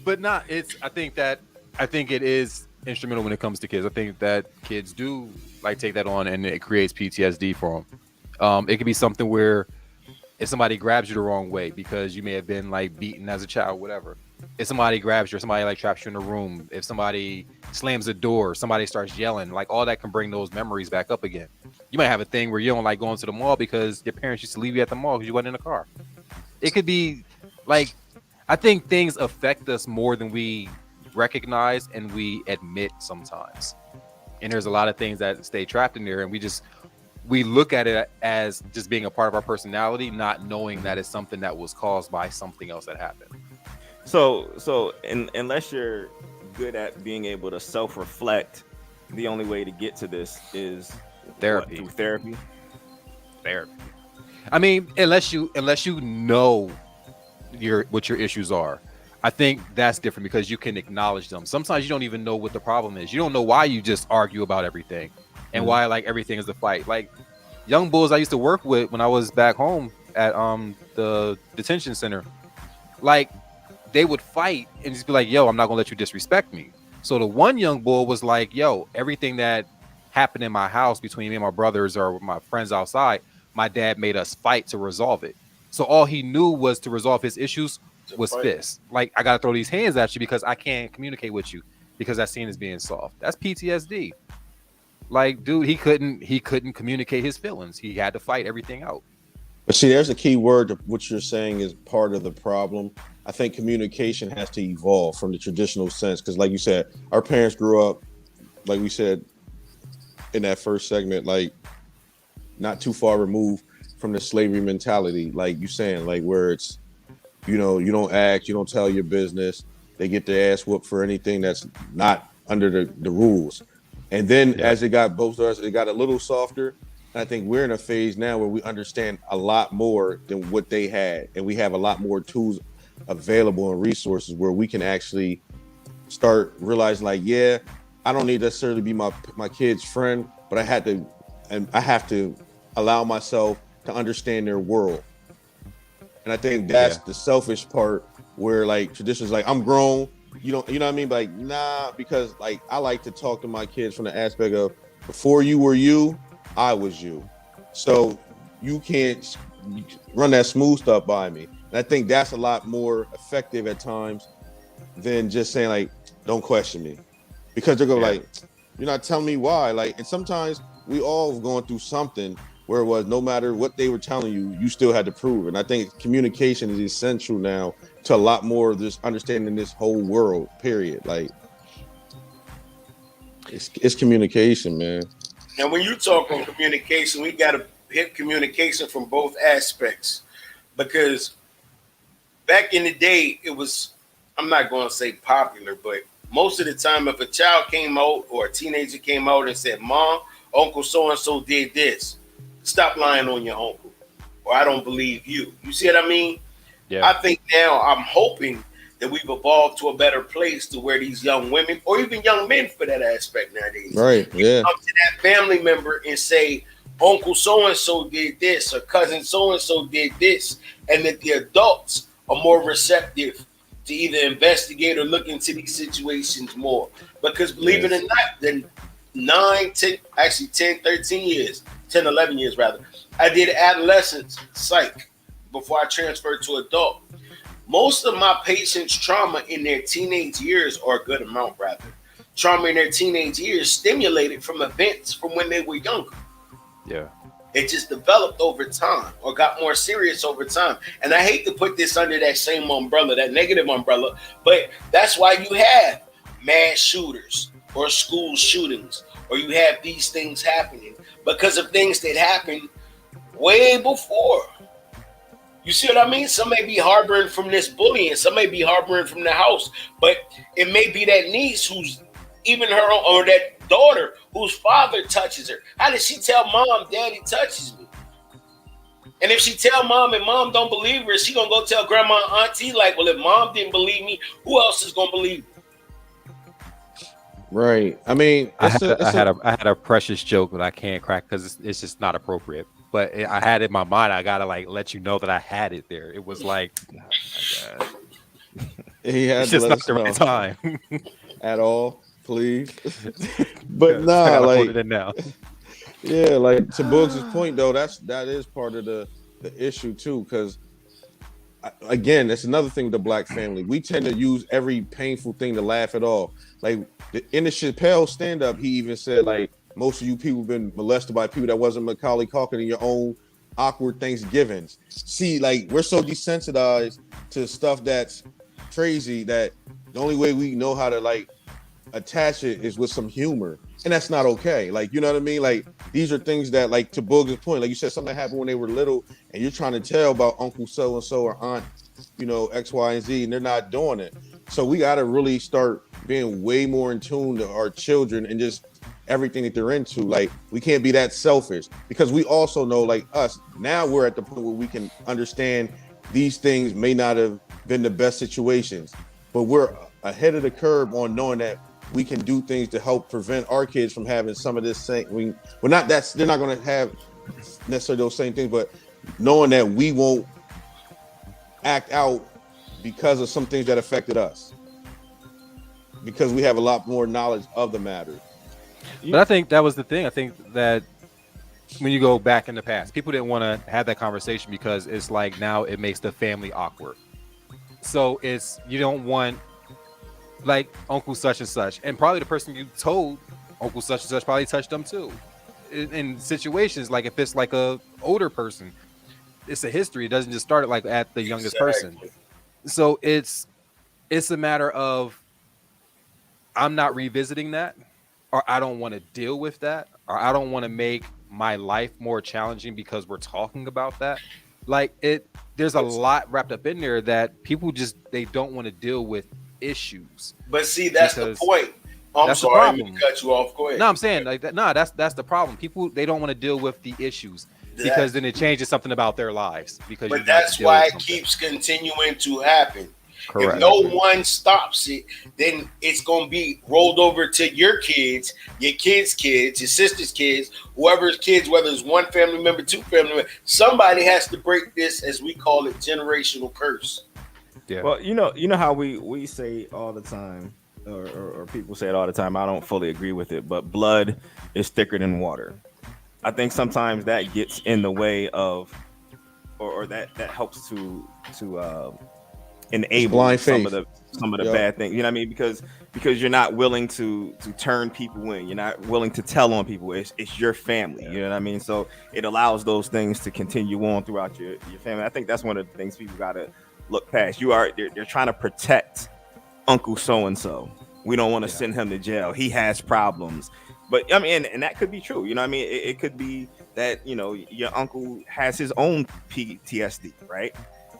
G: But not, I think it is instrumental when it comes to kids. I think that kids do like take that on, and it creates PTSD for them. It could be something where if somebody grabs you the wrong way because you may have been like beaten as a child, whatever. If somebody grabs you, or somebody like traps you in a room, if somebody slams the door, somebody starts yelling, like all that can bring those memories back up again. You might have a thing where you don't like going to the mall because your parents used to leave you at the mall because you wasn't in the car. It could be like, I think things affect us more than we recognize and we admit sometimes. And there's a lot of things that stay trapped in there, and we look at it as just being a part of our personality, not knowing that it's something that was caused by something else that happened.
F: So unless you're good at being able to self-reflect, the only way to get to this is
G: therapy.
F: Through therapy.
G: I mean, unless you know what your issues are, I think that's different, because you can acknowledge them. Sometimes you don't even know what the problem is. You don't know why you just argue about everything, and why like everything is a fight. Like young bulls I used to work with when I was back home at the detention center, like they would fight and just be like, yo, I'm not gonna let you disrespect me. So the one young bull was like, yo, everything that happened in my house between me and my brothers or my friends outside, my dad made us fight to resolve it. So all he knew was to resolve his issues was fists. Like, I gotta throw these hands at you because I can't communicate with you because that scene is being soft. That's PTSD. Like, dude, he couldn't communicate his feelings. He had to fight everything out.
E: But see, there's a key word to what you're saying is part of the problem. I think communication has to evolve from the traditional sense, because like you said, our parents grew up, like we said in that first segment, like not too far removed from the slavery mentality, like you saying, like where it's, you know, you don't ask, you don't tell your business. They get their ass whooped for anything that's not under the rules. And then as it got both of us, it got a little softer. And I think we're in a phase now where we understand a lot more than what they had. And we have a lot more tools available and resources where we can actually start realizing, like, yeah, I don't need to necessarily be my kid's friend, but I have to allow myself to understand their world. And I think that's the selfish part, where like traditions, like I'm grown, you know what I mean? Like, nah, because like I like to talk to my kids from the aspect of, before you were you, I was you. So you can't run that smooth stuff by me. And I think that's a lot more effective at times than just saying like, don't question me. Because they're going like, you're not telling me why. Like, and sometimes we all going through something where it was no matter what they were telling you, you still had to prove it. And I think communication is essential now to a lot more of this understanding this whole world, period. Like, It's communication, man.
D: Now, when you talk on communication, we got to hit communication from both aspects, because back in the day, it was, I'm not going to say popular, but most of the time, if a child came out or a teenager came out and said, Mom, Uncle so-and-so did this, stop lying on your uncle, or I don't believe you. You see what I mean?
G: Yeah.
D: I think now I'm hoping that we've evolved to a better place to where these young women, or even young men for that aspect nowadays,
E: Right, yeah,
D: come to that family member and say, Uncle so-and-so did this, or cousin so-and-so did this, and that the adults are more receptive to either investigate or look into these situations more. Because believe it or not, the 10, 11 years rather, I did adolescence psych before I transferred to adult. Most of my patients' trauma in their teenage years, or a good amount rather, trauma in their teenage years stimulated from events from when they were younger.
G: Yeah.
D: It just developed over time or got more serious over time. And I hate to put this under that same umbrella, that negative umbrella, but that's why you have mass shooters or school shootings, or you have these things happening because of things that happened way before. You see what I mean? Some may be harboring from this bullying, some may be harboring from the house, but it may be that niece who's even her own, or that daughter whose father touches her. How does she tell mom, daddy touches me? And if she tell mom and mom don't believe her, she gonna go tell grandma and auntie, like, well, if mom didn't believe me, who else is gonna believe me?
E: right. I mean,
G: I had a precious joke that I can't crack because it's just not appropriate. But I had it in my mind. I gotta like let you know that I had it there. It was like, oh my God.
E: He had
G: It's
E: to
G: just
E: let
G: not
E: us
G: the right
E: know
G: time.
E: at all, please. But nah,
G: put
E: like,
G: it in now.
E: yeah, like to Boogs' point though, that is part of the issue too, because again, that's another thing with the black family. We tend to use every painful thing to laugh it off. Like in the Chappelle stand-up, he even said, like, most of you people have been molested by people that wasn't Macaulay Culkin in your own awkward Thanksgivings. See, like, we're so desensitized to stuff that's crazy that the only way we know how to like attach it is with some humor, and that's not okay. Like, you know what I mean? Like, these are things that, like, to Boogs' point, like you said, something happened when they were little, and you're trying to tell about Uncle so and so or Aunt, you know, X, Y, and Z, and they're not doing it. So we got to really start being way more in tune to our children and just everything that they're into. Like, we can't be that selfish, because we also know, like us, now we're at the point where we can understand these things may not have been the best situations, but we're ahead of the curve on knowing that we can do things to help prevent our kids from having some of this same. Well, not that's they're not going to have necessarily those same things, but knowing that we won't act out because of some things that affected us, because we have a lot more knowledge of the matter.
G: But I think that was the thing. I think that when you go back in the past, people didn't want to have that conversation because it's like now it makes the family awkward. So it's, you don't want like Uncle such and such, and probably the person you told Uncle such and such probably touched them too. In situations like if it's like a older person, it's a history. It doesn't just start like at the youngest person. So it's a matter of I'm not revisiting that, or I don't want to deal with that, or I don't want to make my life more challenging because we're talking about that. Like there's a lot wrapped up in there that people just, they don't want to deal with issues.
D: But see, that's the point. I'm sorry to cut you off. Go ahead.
G: No, I'm saying like that. No, that's the problem. People, they don't want to deal with the issues because then it changes something about their lives. Because
D: but that's why it keeps continuing to happen.
G: Correct.
D: If no one stops it, then it's going to be rolled over to your kids, your kids' kids, your sister's kids, whoever's kids, whether it's one family member, two family members. Somebody has to break this, as we call it, generational curse.
F: Yeah. Well, you know how we say all the time, or people say it all the time. I don't fully agree with it, but blood is thicker than water. I think sometimes that gets in the way of, or that helps to enable some of the bad things. You know what I mean? Because you're not willing to turn people in. You're not willing to tell on people. It's your family. You know what I mean? So it allows those things to continue on throughout your family. I think that's one of the things people got to look past. They're trying to protect Uncle so and so. We don't want to send him to jail. He has problems. But I mean, and that could be true. You know what I mean? It could be that, your uncle has his own PTSD, right?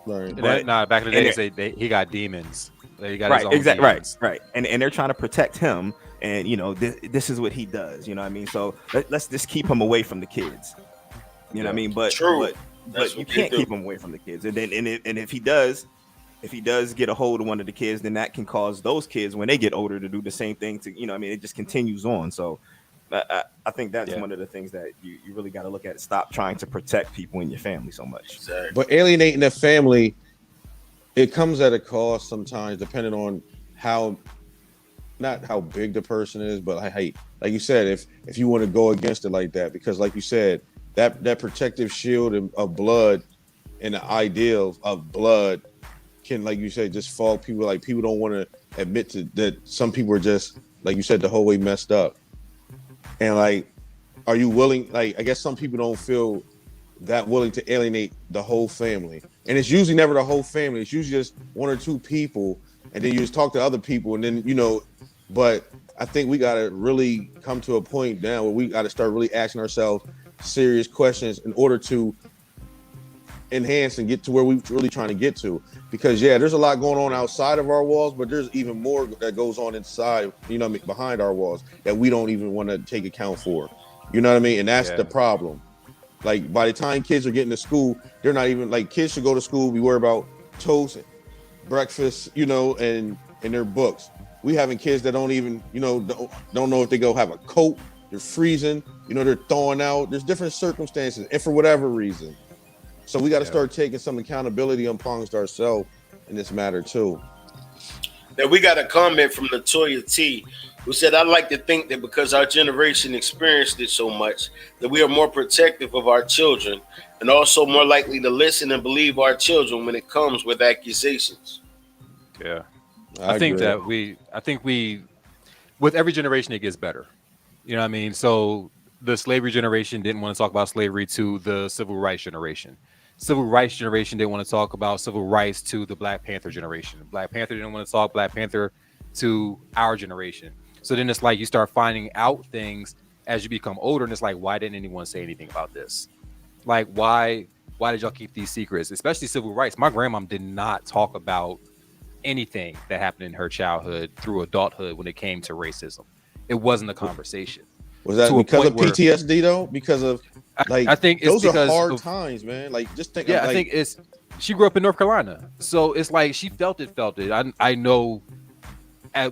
E: Right.
F: But,
G: back in the day, he got demons. He got
F: right,
G: his own
F: exactly,
G: demons.
F: right. And they're trying to protect him. And, this is what he does. You know what I mean? So let's just keep him away from the kids. You know what I mean? But you can't keep him away from the kids. And then and if he does get a hold of one of the kids, then that can cause those kids when they get older to do the same thing to, it just continues on. So I think that's one of the things that you really got to look at. Stop trying to protect people in your family so much.
D: Exactly.
E: But alienating the family, it comes at a cost sometimes, depending on not how big the person is, but like you said, if you want to go against it like that, because like you said, that protective shield of blood and the ideal of blood can, like you said, just fall people. Like, people don't want to admit to that some people are just, like you said, the whole way messed up. And like, are you willing? Like, I guess some people don't feel that willing to alienate the whole family. And it's usually never the whole family. It's usually just one or two people. And then you just talk to other people. And then, but I think we got to really come to a point now where we got to start really asking ourselves serious questions in order to enhance and get to where we're really trying to get to. Because there's a lot going on outside of our walls, but there's even more that goes on inside, behind our walls that we don't even want to take account for. You know what I mean? And that's the problem. Like, by the time kids are getting to school, they're not even, like, kids should go to school, we worry about toast, breakfast, and their books. We having kids that don't even, don't know if they go have a coat, they're freezing, they're thawing out. There's different circumstances, and for whatever reason. So we got to start taking some accountability amongst ourselves in this matter too.
D: Now we got a comment from Latoya T, who said, "I'd like to think that because our generation experienced it so much, that we are more protective of our children and also more likely to listen and believe our children when it comes with accusations."
G: Yeah, I think we, with every generation, it gets better. You know what I mean? So the slavery generation didn't want to talk about slavery to the civil rights generation. Civil rights generation didn't want to talk about civil rights to the Black Panther generation. Black Panther didn't want to talk Black Panther to our generation. So then it's like you start finding out things as you become older, and it's like, why didn't anyone say anything about this? Like, why did y'all keep these secrets? Especially civil rights. My grandmom did not talk about anything that happened in her childhood through adulthood when it came to racism. It wasn't a conversation.
E: Was that because of PTSD though? Because of, like,
G: I think it's
E: those are hard times, man. Like, just think.
G: Yeah, I think it's, she grew up in North Carolina, so it's like she felt it. I know,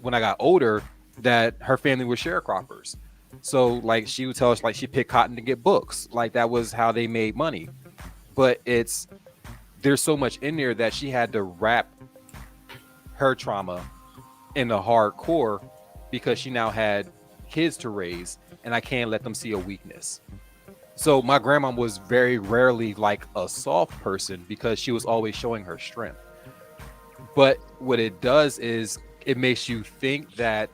G: when I got older, that her family was sharecroppers. So like, she would tell us, like, she picked cotton to get books. Like, that was how they made money. But there's so much in there that she had to wrap her trauma in the hardcore, because she now had kids to raise, and I can't let them see a weakness. So my grandma was very rarely like a soft person, because she was always showing her strength. But what it does is it makes you think that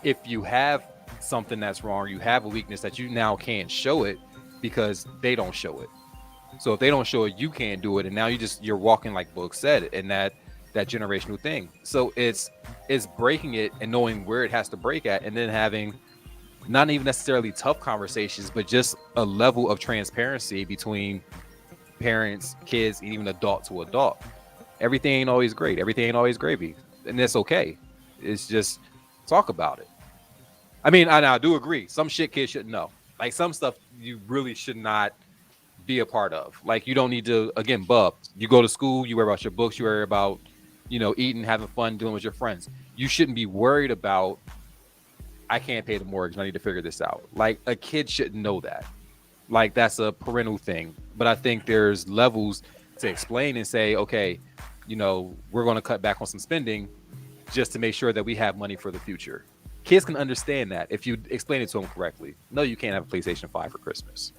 G: if you have something that's wrong, or you have a weakness, that you now can't show it because they don't show it. So if they don't show it, you can't do it. And now you're walking, like Book said, and that generational thing. So it's breaking it and knowing where it has to break at, and then having not even necessarily tough conversations, but just a level of transparency between parents, kids, and even adult to adult. Everything ain't always great. Everything ain't always gravy. And that's okay. It's just talk about it. I mean, I do agree. Some shit kids shouldn't know. Like, some stuff you really should not be a part of. Like, you don't need to, again, bub. You go to school, you worry about your books, you worry about, eating, having fun, dealing with your friends. You shouldn't be worried about, I can't pay the mortgage, I need to figure this out. Like, a kid shouldn't know that. Like, that's a parental thing. But I think there's levels to explain and say, okay, we're going to cut back on some spending just to make sure that we have money for the future. Kids can understand that if you explain it to them correctly. No, you can't have a PlayStation 5 for Christmas.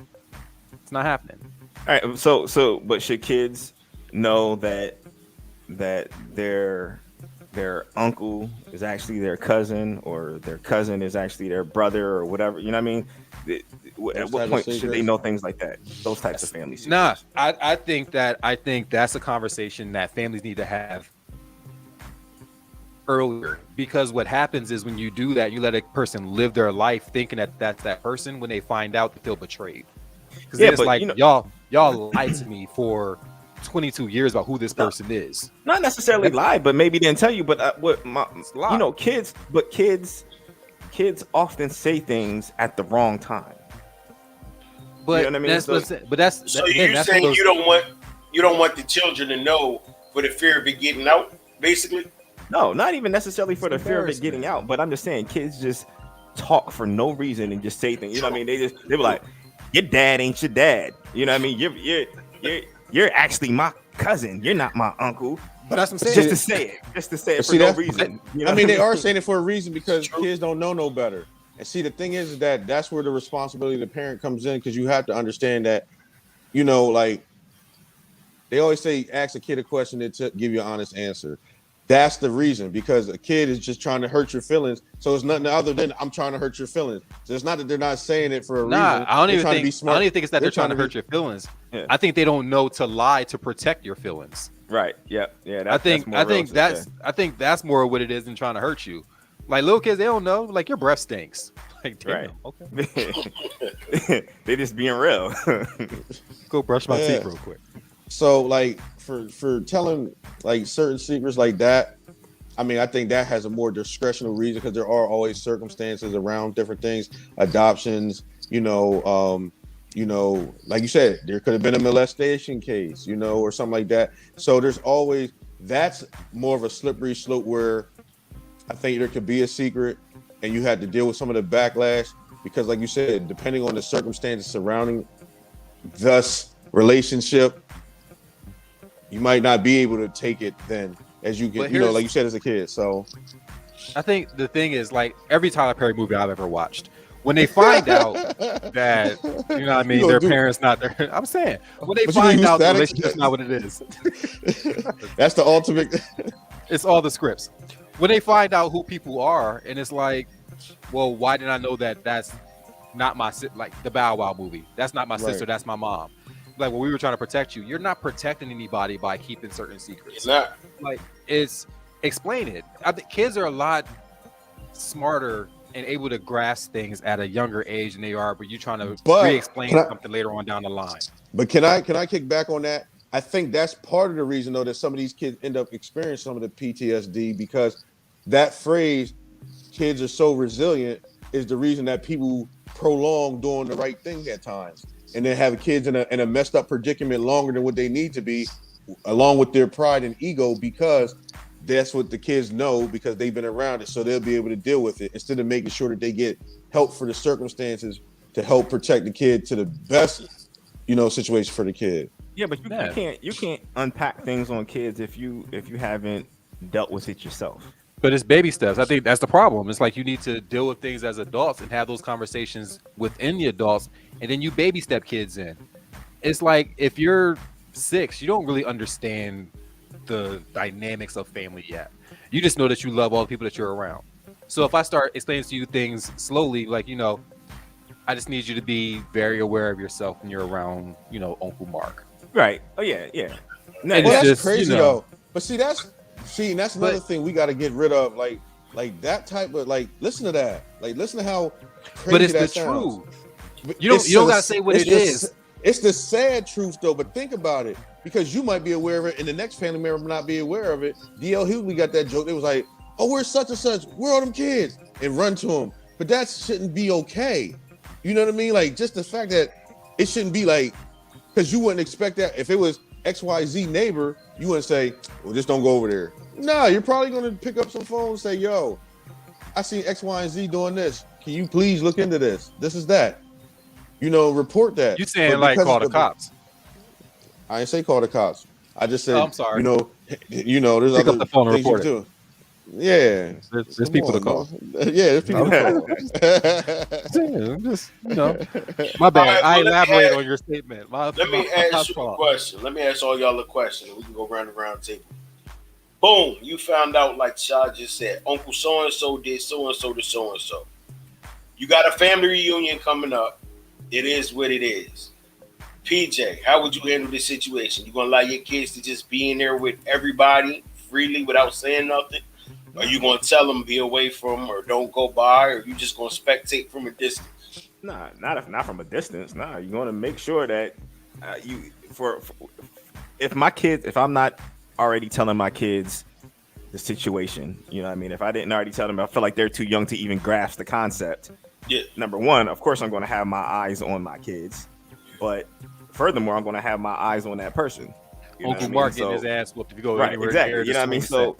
G: It's not happening.
F: All right. So, but should kids know that their uncle is actually their cousin, or their cousin is actually their brother, or whatever? You know what I mean? At what point should they know things like that? Those types of family secrets.
G: Nah, I think that's a conversation that families need to have earlier, because what happens is when you do that, you let a person live their life thinking that that's that person. When they find out, they feel betrayed. Because it's like, y'all lied to me for 22 years about who this person is.
F: Not necessarily lie, but maybe didn't tell you. But kids often say things at the wrong time.
G: But
F: you know what I mean?
D: So you're saying you don't want the children to know for the fear of it getting out, basically?
F: No, not even necessarily for the fear of it getting out. But I'm just saying, kids just talk for no reason and just say things. You know what I mean? They were like, your dad ain't your dad. You know what I mean? You're actually my cousin. You're not my uncle.
E: But that's what I'm saying.
F: Just to say it for no reason. You know
E: I mean, they are saying it for a reason because kids don't know no better. And see, the thing is that that's where the responsibility of the parent comes in, because you have to understand that, like they always say, ask a kid a question to give you an honest answer. That's the reason, because a kid is just trying to hurt your feelings. So it's nothing other than I'm trying to hurt your feelings. So it's not that they're not saying it for a reason.
G: I don't even think it's that they're trying to hurt your feelings.
F: Yeah.
G: I think they don't know to lie to protect your feelings.
F: Right. Yeah.
G: I think that's more what it is than trying to hurt you. Like little kids, they don't know. Like your breath stinks. Like damn,
F: okay. They just being real.
G: Go brush my teeth real quick.
E: So like for telling like certain secrets like that, I mean, I think that has a more discretional reason, because there are always circumstances around different things, adoptions, like you said, there could have been a molestation case, or something like that. So that's more of a slippery slope where I think there could be a secret and you had to deal with some of the backlash, because like you said, depending on the circumstances surrounding this relationship, you might not be able to take it then as you get, like you said, as a kid. So
G: I think the thing is, like every Tyler Perry movie I've ever watched, when they find out that, their parents not there, I'm saying, when they find out the relationship's not what it is.
E: That's the ultimate.
G: It's all the scripts. When they find out who people are, and it's like, well, why didn't I know that that's not my like the Bow Wow movie? That's not my sister. That's my mom. Like, when we were trying to protect you, you're not protecting anybody by keeping certain secrets.
D: It's not.
G: Like, explain it. I think kids are a lot smarter and able to grasp things at a younger age than they are, but you're trying to re-explain something later on down the line.
E: But can I kick back on that? I think that's part of the reason, though, that some of these kids end up experiencing some of the PTSD, because that phrase, kids are so resilient, is the reason that people prolong doing the right thing at times, and then have kids in a messed up predicament longer than what they need to be, along with their pride and ego, because that's what the kids know, because they've been around it, so they'll be able to deal with it, instead of making sure that they get help for the circumstances to help protect the kid to the best, situation for the kid.
F: Yeah, but you can't unpack things on kids if you haven't dealt with it yourself.
G: But it's baby steps. I think that's the problem. It's like you need to deal with things as adults and have those conversations within the adults, and then you baby step kids in. It's like if you're 6, you don't really understand the dynamics of family yet. You just know that you love all the people that you're around. So if I start explaining to you things slowly, like, I just need you to be very aware of yourself when you're around, Uncle Mark.
F: Right. Oh yeah.
E: No, that's just crazy though. But that's another thing we got to get rid of. Like that type of listen to that. Like listen to how crazy
G: but it's
E: that
G: the
E: sounds.
G: Truth. You don't gotta say what it is.
E: It's the sad truth though. But think about it, because you might be aware of it, and the next family member might not be aware of it. D.L. Hughley got that joke. It was like, "Oh, we're such and such. Where are them kids?" and run to them. But that shouldn't be okay. You know what I mean? Like just the fact that it shouldn't be like. Because you wouldn't expect that. If it was XYZ neighbor, you wouldn't say, well, just don't go over there. No, you're probably going to pick up some phone and say, yo, I seen X, Y, and Z doing this. Can you please look into this? This is that. Report that.
G: You saying like call the cops.
E: I didn't say call the cops. I just said,
G: I'm sorry.
E: There's
G: pick
E: other
G: up the phone and
E: things you
G: report
E: do. Yeah.
G: There's people to call.
E: Yeah, there's people to
G: call. My bad. I elaborate on your statement.
D: Let me ask you a question. Let me ask all y'all a question, and we can go around the round table. Boom, you found out, like Shah just said, Uncle so-and-so did so-and-so to so-and-so. You got a family reunion coming up. It is what it is. PJ, how would you handle this situation? You gonna allow your kids to just be in there with everybody freely without saying nothing? Are you going to tell them be away from or don't go by, or you just going to spectate from a distance?
F: Nah, not from a distance. Nah, you're going to make sure that if I'm not already telling my kids the situation, you know what I mean? If I didn't already tell them, I feel like they're too young to even grasp the concept.
D: Yeah.
F: Number one, of course, I'm going to have my eyes on my kids, but furthermore, I'm going to have my eyes on that person.
G: Uncle Mark getting his ass whooped if you go anywhere
F: exactly.
G: near.
F: You know what I mean? So,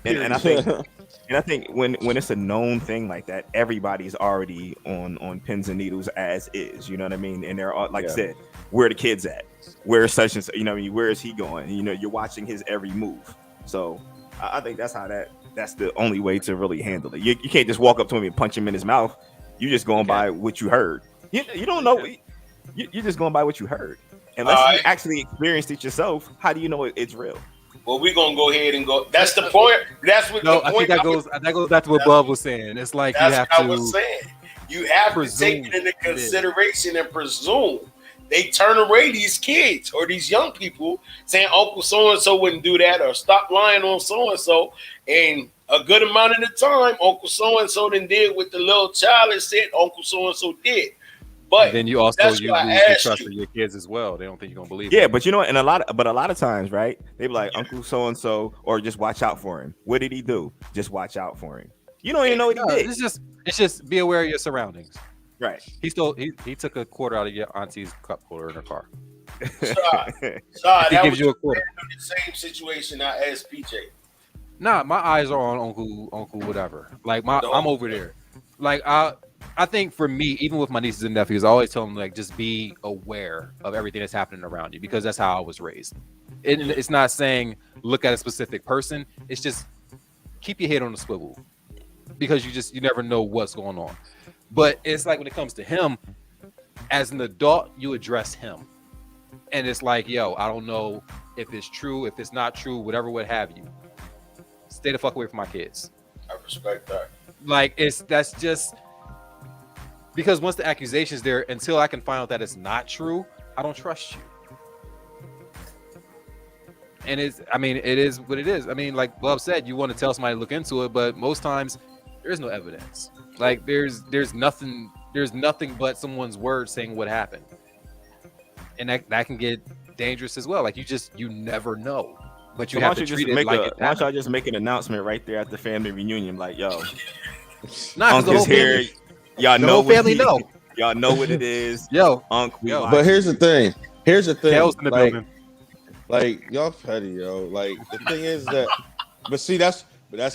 F: and I think when it's a known thing like that, everybody's already on pins and needles as is. You know what I mean? And they're all, like I said, where are the kids at? Where is such and such? You know what I mean? Where is he going? You know, you're watching his every move. So I think that's the only way to really handle it. You can't just walk up to him and punch him in his mouth. You're just going by what you heard. You don't know. You're just going by what you heard. Unless you actually experienced it yourself, how do you know it's real?
D: Well, we're gonna go ahead and go. That's the point. That's what the point.
G: I think that goes back to what Bub was saying. It's like you have to.
D: I was saying. You have to take it into consideration and presume. They turn away these kids or these young people saying Uncle so and so wouldn't do that, or stop lying on so and so. And a good amount of the time, Uncle so and so then did what the little child has said Uncle so and so did. But
G: then you also lose the trust of your kids as well. They don't think you're gonna believe.
F: Yeah,
G: them.
F: but you know, and a lot of times, right? They be like Uncle so and so, or just watch out for him. What did he do? Just watch out for him. You don't even know what he did.
G: It's just be aware of your surroundings.
F: Right.
G: He took a quarter out of your auntie's cup holder in her car.
D: That
G: gives you a quarter.
D: The same situation I asked PJ.
G: Nah, my eyes are on Uncle whatever. Like I'm over there. Like I think for me, even with my nieces and nephews, I always tell them like just be aware of everything that's happening around you, because that's how I was raised. It's not saying look at a specific person. It's just keep your head on the swivel, because you never know what's going on. But it's like when it comes to him, as an adult, you address him, and it's like, yo, I don't know if it's true, if it's not true, whatever, what have you. Stay the fuck away from my kids.
D: I respect that.
G: Like that's just. Because once the accusation's there, until I can find out that it's not true, I don't trust you. And it is what it is. I mean, like Bob said, you want to tell somebody to look into it, but most times there is no evidence. Like there's nothing but someone's word saying what happened. And that can get dangerous as well. Like you never know. But you have to treat it like
F: why don't y'all just make an announcement right there at the family reunion, like, yo,
G: Uncle's
F: here. Y'all know
G: family know.
F: Y'all know what it is.
G: Yo.
E: But here's the thing.
G: Kale's in the building.
E: Like y'all petty, yo. Like the thing is that, but see, that's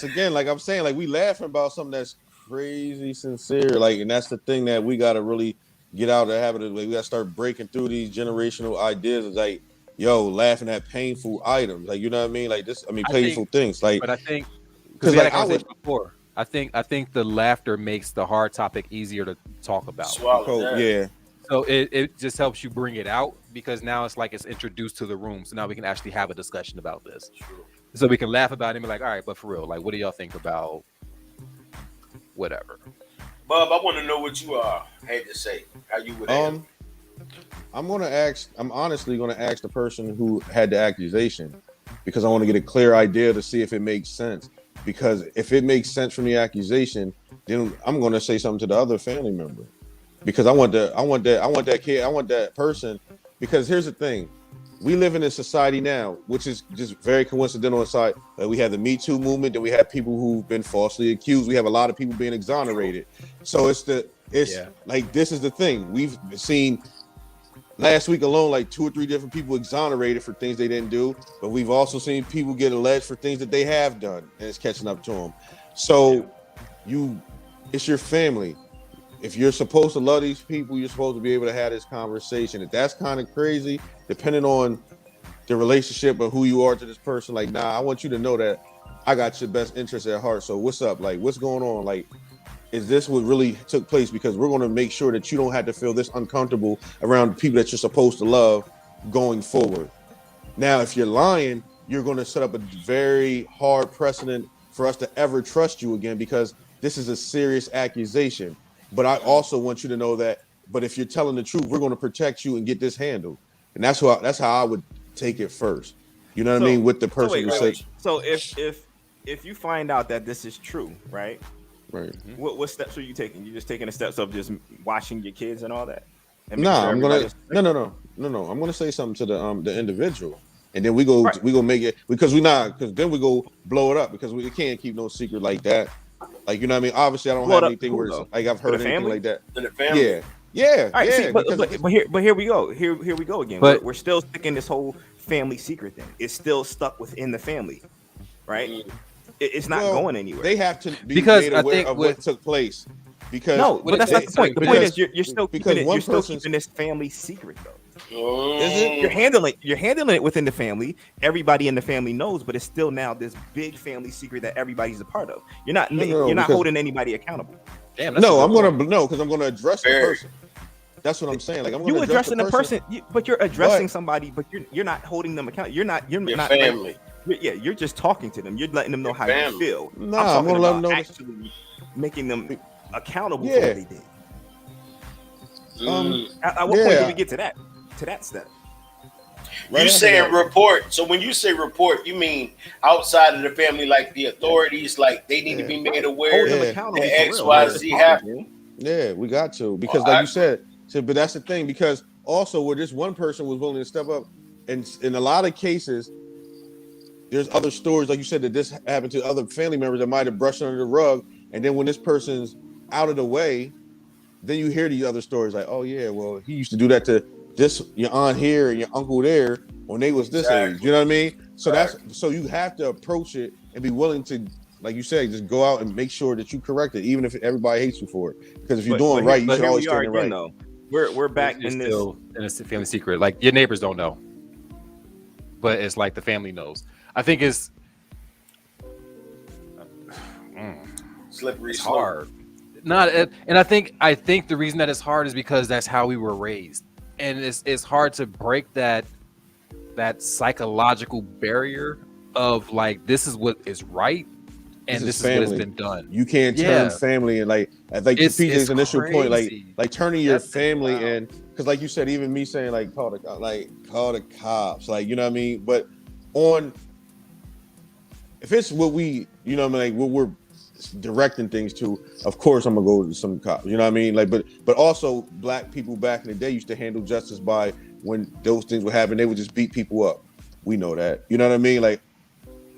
E: again, like I'm saying, like we laughing about something that's crazy sincere. Like, and that's the thing that we gotta really get out of the habit of. Like, we gotta start breaking through these generational ideas. It's like, yo, laughing at painful items. Like, you know what I mean? Like this, painful things. Like,
G: but I think because like I was before. I think the laughter makes the hard topic easier to talk about.
E: Yeah.
G: So it just helps you bring it out, because now it's like it's introduced to the room. So now we can actually have a discussion about this. So we can laugh about it and be like, all right, but for real, like, what do y'all think about whatever?
D: Bub, I want to know what you had to say. How you would handle.
E: I'm honestly gonna ask the person who had the accusation, because I want to get a clear idea to see if it makes sense. Because if it makes sense from the accusation, then I'm going to say something to the other family member, because I want that kid, I want that person. Because here's the thing, we live in a society now, which is just very coincidental. Inside, we have the Me Too movement, then we have people who've been falsely accused. We have a lot of people being exonerated. So like, this is the thing. We've seen last week alone, like 2 or 3 different people exonerated for things they didn't do, but we've also seen people get alleged for things that they have done, and it's catching up to them. So it's your family. If you're supposed to love these people, you're supposed to be able to have this conversation. If that's kind of crazy, depending on the relationship or who you are to this person, like, nah, I want you to know that I got your best interest at heart. So what's up? Like, what's going on? Like, is this what really took place? Because we're going to make sure that you don't have to feel this uncomfortable around people that you're supposed to love going forward. Now, if you're lying, you're going to set up a very hard precedent for us to ever trust you again, because this is a serious accusation. But I also want you to know that, but if you're telling the truth, we're going to protect you and get this handled. And that's how I would take it first. You know what I mean? With the person who said.
F: So if if you find out that this is true, right?
E: Right.
F: What steps are you taking? You just taking the steps of just watching your kids and all that? And
E: No,
F: sure
E: I'm gonna
F: no.
E: I'm gonna say something to the individual, and then we go make it because then we go blow it up because we can't keep no secret like that. Like, you know what I mean? Obviously, I don't have anything where it's, like I've heard anything like that.
D: In the family.
E: Yeah.
F: All right,
E: yeah.
F: see, but here we go. Here we go again.
G: But
F: we're still sticking this whole family secret thing. It's still stuck within the family, right? It's not going anywhere.
E: They have to be
G: because
E: made aware of what took place. Because
F: no, but that's not the point. The point is you're still keeping this family secret though.
E: Is it?
F: You're handling it within the family. Everybody in the family knows, but it's still now this big family secret that everybody's a part of. You're not holding anybody accountable.
G: Damn,
E: because I'm gonna address the person. That's what I'm saying. Like
F: you addressing the person, but you're addressing somebody, but you're not holding them accountable. You're not
D: family.
F: You're just talking to them. You're letting them know how you feel.
E: Nah, I'm gonna let them know
F: actually making them accountable for what they did. At what point do we get to that step?
D: You saying report? So when you say report, you mean outside of the family, like the authorities, like they need to be made aware that X, Y, Z happened.
E: Yeah, we got to because, like you said, but that's the thing because also where this one person was willing to step up, and in a lot of cases, there's other stories like you said that this happened to other family members that might have brushed under the rug, and then when this person's out of the way, then you hear the other stories like, oh yeah, well he used to do that to this your aunt here and your uncle there when they was this age. You know what I mean? So so you have to approach it and be willing to, like you said, just go out and make sure that you correct it, even if everybody hates you for it. Because if you're doing right, you should always stand right.
F: Though. We're back in this
G: still in a family secret. Like your neighbors don't know, but it's like the family knows. I think it's
D: slippery,
G: hard. And I think the reason that it's hard is because that's how we were raised, and it's hard to break that psychological barrier of like this is what is right, and this is what has been done.
E: You can't turn family and like PJ's initial point, like turning your family in, because like you said, even me saying like call the cops, like you know what I mean. But if it's what we, you know what I mean, like what we're directing things to, of course I'm gonna go to some cops, you know what I mean, like but also black people back in the day used to handle justice by when those things would happen, they would just beat people up. We know that, you know what I mean, like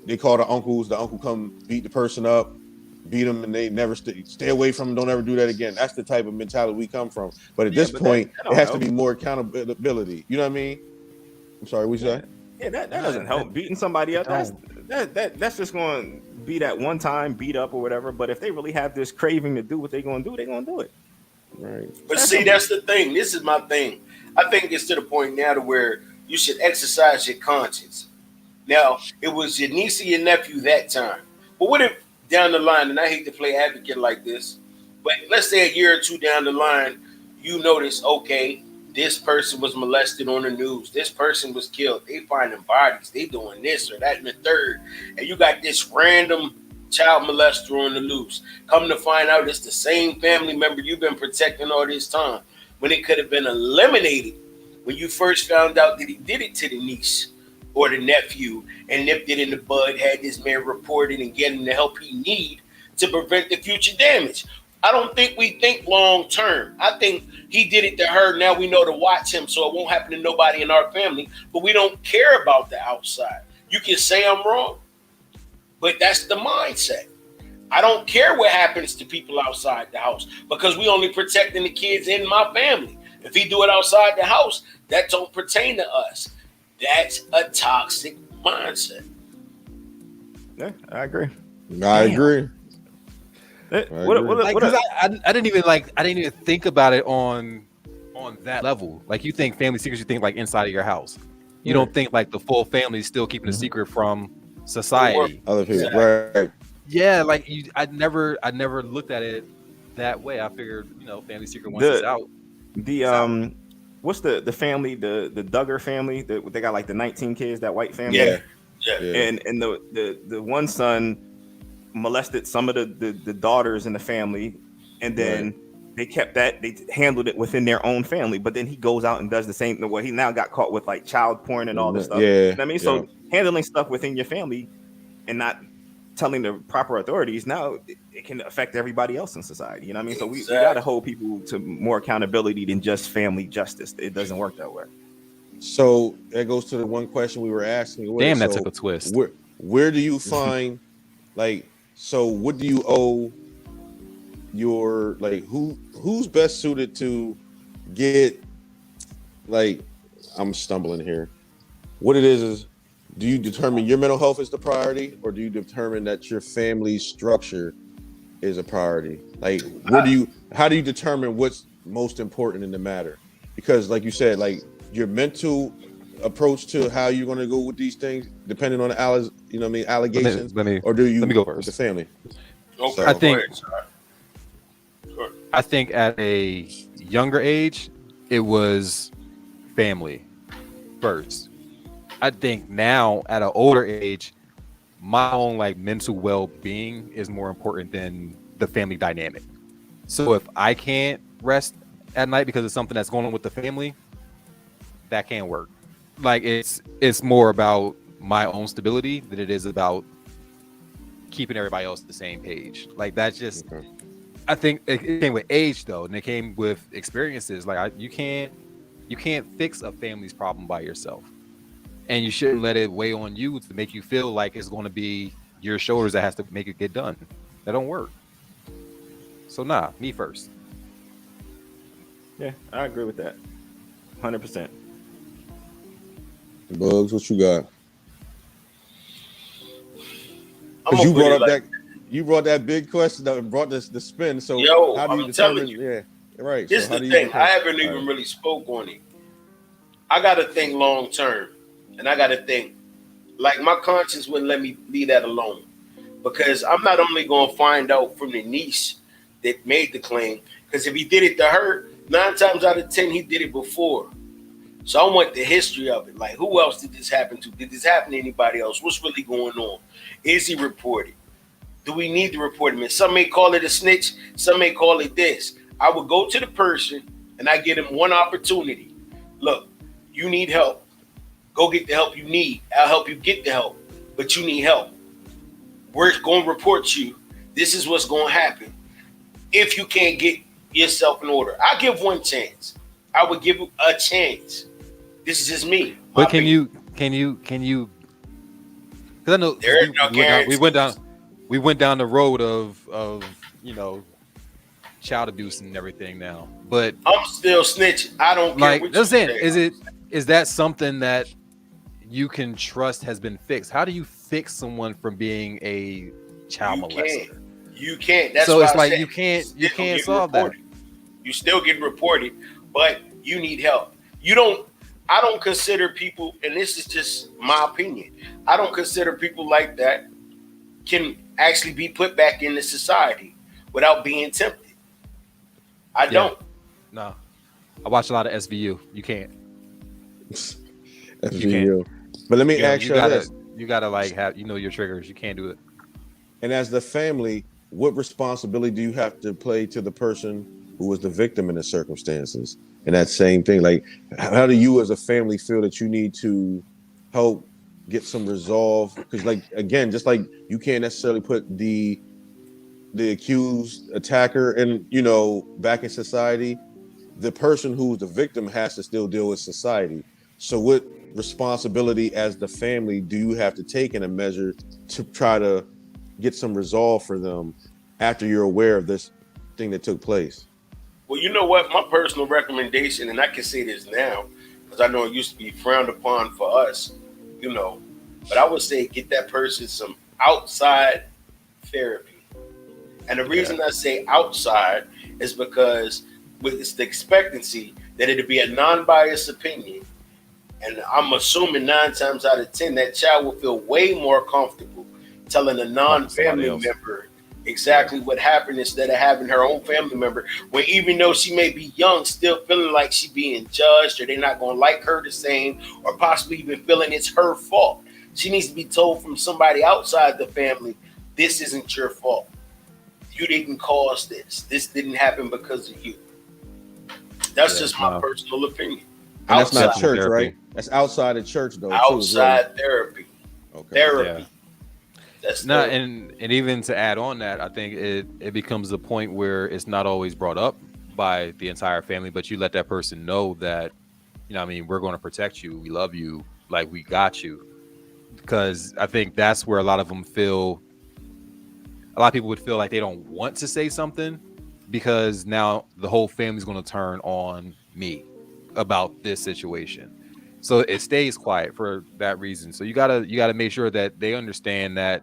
E: they call the uncle come beat the person up, beat them, and they never stay away from them, don't ever do that again. That's the type of mentality we come from. But at this point it has to be more accountability, you know what I mean. I'm sorry, we say
F: that doesn't help. Beating somebody up, that's just going to be that one time beat up or whatever. But if they really have this craving to do what they're going to do it.
E: Right.
D: But see, that's the thing. This is my thing. I think it's to the point now to where you should exercise your conscience. Now, it was your niece or your nephew that time. But what if down the line, and I hate to play advocate like this, but let's say a year or two down the line, you notice, okay, this person was molested on the news. This person was killed. They finding bodies. They doing this or that and the third. And you got this random child molester on the loose. Come to find out it's the same family member you've been protecting all this time, when it could have been eliminated when you first found out that he did it to the niece or the nephew and nipped it in the bud, had this man reported and get him the help he need to prevent the future damage. I don't think we think long term. I think he did it to her. Now we know to watch him so it won't happen to nobody in our family, but we don't care about the outside. You can say I'm wrong, but that's the mindset. I don't care what happens to people outside the house because we only protecting the kids in my family. If he do it outside the house, that don't pertain to us. That's a toxic mindset.
F: Yeah, I agree.
E: I agree.
G: I didn't even think about it on that level. Like you think family secrets, you think like inside of your house. You don't think like the full family is still keeping a secret from society.
E: Other people, right?
G: Yeah, like I never looked at it that way. I figured, family secret once it's out.
F: What's the family, the Duggar family? They got like the 19 kids, that white family.
D: Yeah.
F: And the one son molested some of the daughters in the family, and then they kept that, they handled it within their own family. But then he goes out and does the same. Well, he now got caught with like child porn and all this stuff.
E: Yeah.
F: You know what I mean? So handling stuff within your family and not telling the proper authorities, now it can affect everybody else in society. You know what I mean? So we got to hold people to more accountability than just family justice. It doesn't work that way.
E: So that goes to the one question we were asking.
G: Damn, that took a twist.
E: Where do you find, like, so what do you owe your, like, who's best suited to get, like, I'm stumbling here. What it is do you determine your mental health is the priority, or do you determine that your family structure is a priority? Like, how do you determine what's most important in the matter? Because like you said, like, your mental approach to how you're going to go with these things, depending on the allegations, or do you
G: let me go first.
E: With the family?
D: Okay,
G: I think at a younger age, it was family first. I think now at an older age, my own like mental well-being is more important than the family dynamic. So if I can't rest at night because of something that's going on with the family, that can't work. Like it's more about my own stability than it is about keeping everybody else at the same page. Like that's just, I think it came with age though, and it came with experiences. Like you can't fix a family's problem by yourself. And you shouldn't let it weigh on you to make you feel like it's going to be your shoulders that has to make it get done. That don't work. So nah, me first.
F: Yeah, I agree with that. 100%.
E: Bugs, what you got? Because you brought that big question that brought the spin. So how do you determine? Yeah, right.
D: This is the thing. I haven't even really spoke on it. I got to think long term. And I got to think, like, my conscience wouldn't let me leave that alone, because I'm not only going to find out from the niece that made the claim, because if he did it to her, 9 times out of 10, he did it before. So I want the history of it. Like, who else did this happen to? Did this happen to anybody else? What's really going on? Is he reported? Do we need to report him? And some may call it a snitch. Some may call it this. I would go to the person and I give him one opportunity. Look, you need help. Go get the help you need. I'll help you get the help, but you need help. We're going to report you. This is what's going to happen if you can't get yourself in order. I'll give one chance. I would give a chance. This is just me.
G: But can you? Because I know
D: there is no guarantee.
G: We went down the road of child abuse and everything now. But
D: I'm still snitching. I don't care.
G: Like, listen, is that something that you can trust has been fixed? How do you fix someone from being a child molester?
D: You can't. That's
G: so
D: why
G: it's like you can't solve
D: reported. That. You still get reported, but you need help. I don't consider people, and this is just my opinion, I don't consider people like that can actually be put back into society without being tempted. I don't.
G: No. I watch a lot of SVU. You can't.
E: SVU. But let me ask you this.
G: You gotta like have your triggers. You can't do it.
E: And as the family, what responsibility do you have to play to the person who was the victim in the circumstances? And that same thing, like, how do you as a family feel that you need to help get some resolve? Because, like, again, just like you can't necessarily put the accused attacker and back in society, the person who's the victim has to still deal with society. So what responsibility as the family do you have to take in a measure to try to get some resolve for them after you're aware of this thing that took place?
D: Well, you know what? My personal recommendation, and I can say this now because I know it used to be frowned upon for us, but I would say get that person some outside therapy. And the reason I say outside is because it's the expectancy that it'll be a non-biased opinion. And I'm assuming 9 times out of 10, that child will feel way more comfortable telling a non-family member exactly what happened instead of having her own family member, when even though she may be young, still feeling like she's being judged or they're not going to like her the same, or possibly even feeling it's her fault. She needs to be told from somebody outside the family, this isn't your fault. You didn't cause this. This didn't happen because of you. That's just my personal opinion.
E: And that's not church, therapy. Right? That's outside of church, though.
D: Outside therapy.
E: Okay.
D: Therapy.
G: Yeah. And even to add on that, I think it becomes a point where it's not always brought up by the entire family, but you let that person know that, we're going to protect you. We love you. Like, we got you. Because I think that's where a lot of people would feel like they don't want to say something because now the whole family's going to turn on me about this situation. So it stays quiet for that reason. So you gotta make sure that they understand that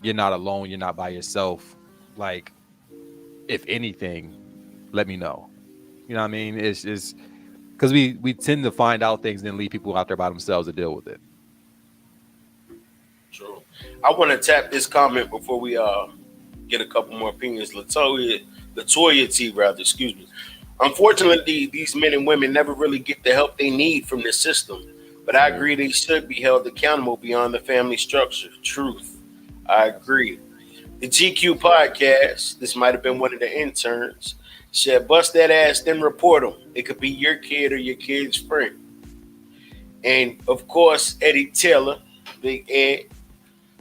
G: you're not alone. You're not by yourself. Like, if anything, let me know. You know what I mean? It's just because we tend to find out things and then leave people out there by themselves to deal with it.
D: True. I want to tap this comment before we get a couple more opinions. Latoya T, rather, excuse me. Unfortunately, these men and women never really get the help they need from the system. But I agree they should be held accountable beyond the family structure. Truth. I agree. The GQ podcast, this might have been one of the interns, said, bust that ass, then report them. It could be your kid or your kid's friend. And, of course, Eddie Taylor, Big Ed,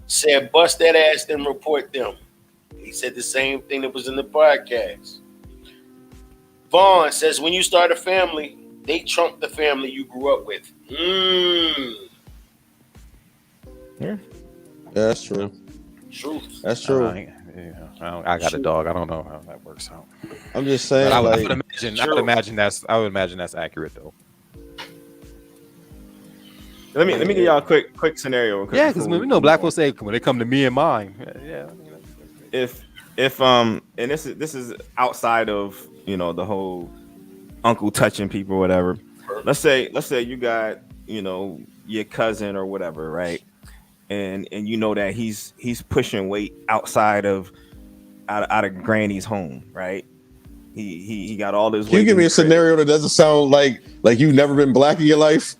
D: said, bust that ass, then report them. He said the same thing that was in the podcast. Vaughn says, when you start a family, they trump the family you grew up with.
E: Yeah, that's true.
D: Truth.
E: That's true.
G: I got a dog. I don't know how that works out.
E: I'm just saying.
G: I would imagine that's accurate though.
F: Let me give y'all a quick scenario.
G: Yeah, because we know black folks say when they come to me and mine. Yeah.
F: If and this is outside of the whole uncle touching people or whatever. Let's say you got your cousin or whatever, right? And you know that he's pushing weight out of granny's home, right? He got all this weight.
E: Can you give me a scenario that doesn't sound like you've never been black in your life?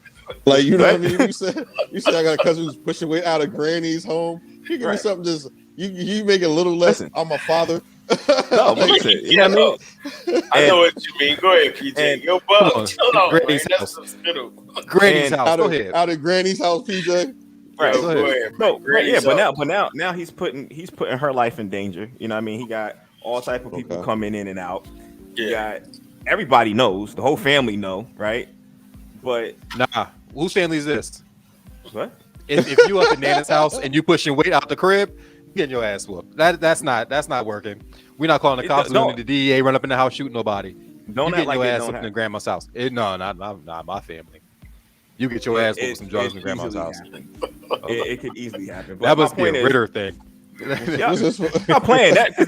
E: Like, you know what I mean? You said I got a cousin who's pushing weight out of granny's home. Can you give me something just you make it a little less. Listen, I'm a father.
F: No, but listen, you know what I mean?
D: I know what you mean. Go ahead, PJ. Yo, Bub, chill out,
G: Granny's
D: man.
G: house.
D: That's the
G: Granny's house. Go ahead.
E: Out of Granny's house, PJ.
F: Right.
D: Go ahead.
F: No, yeah, but now he's putting her life in danger. You know what I mean? He got all type of people coming in and out. He got everybody knows, the whole family know, right? But
G: nah, whose family is this?
F: What?
G: If you up in Nana's house and you pushing weight out the crib, you getting your ass whooped. That's not working. We're not calling the cops. We don't need the DEA run up in the house shooting nobody.
F: Don't
G: you
F: act like
G: your ass
F: don't
G: up in grandma's house. No, not my family. You get your ass with some drugs in grandma's house.
F: It could easily happen. But
G: that must be a Ritter thing.
F: I'm playing that because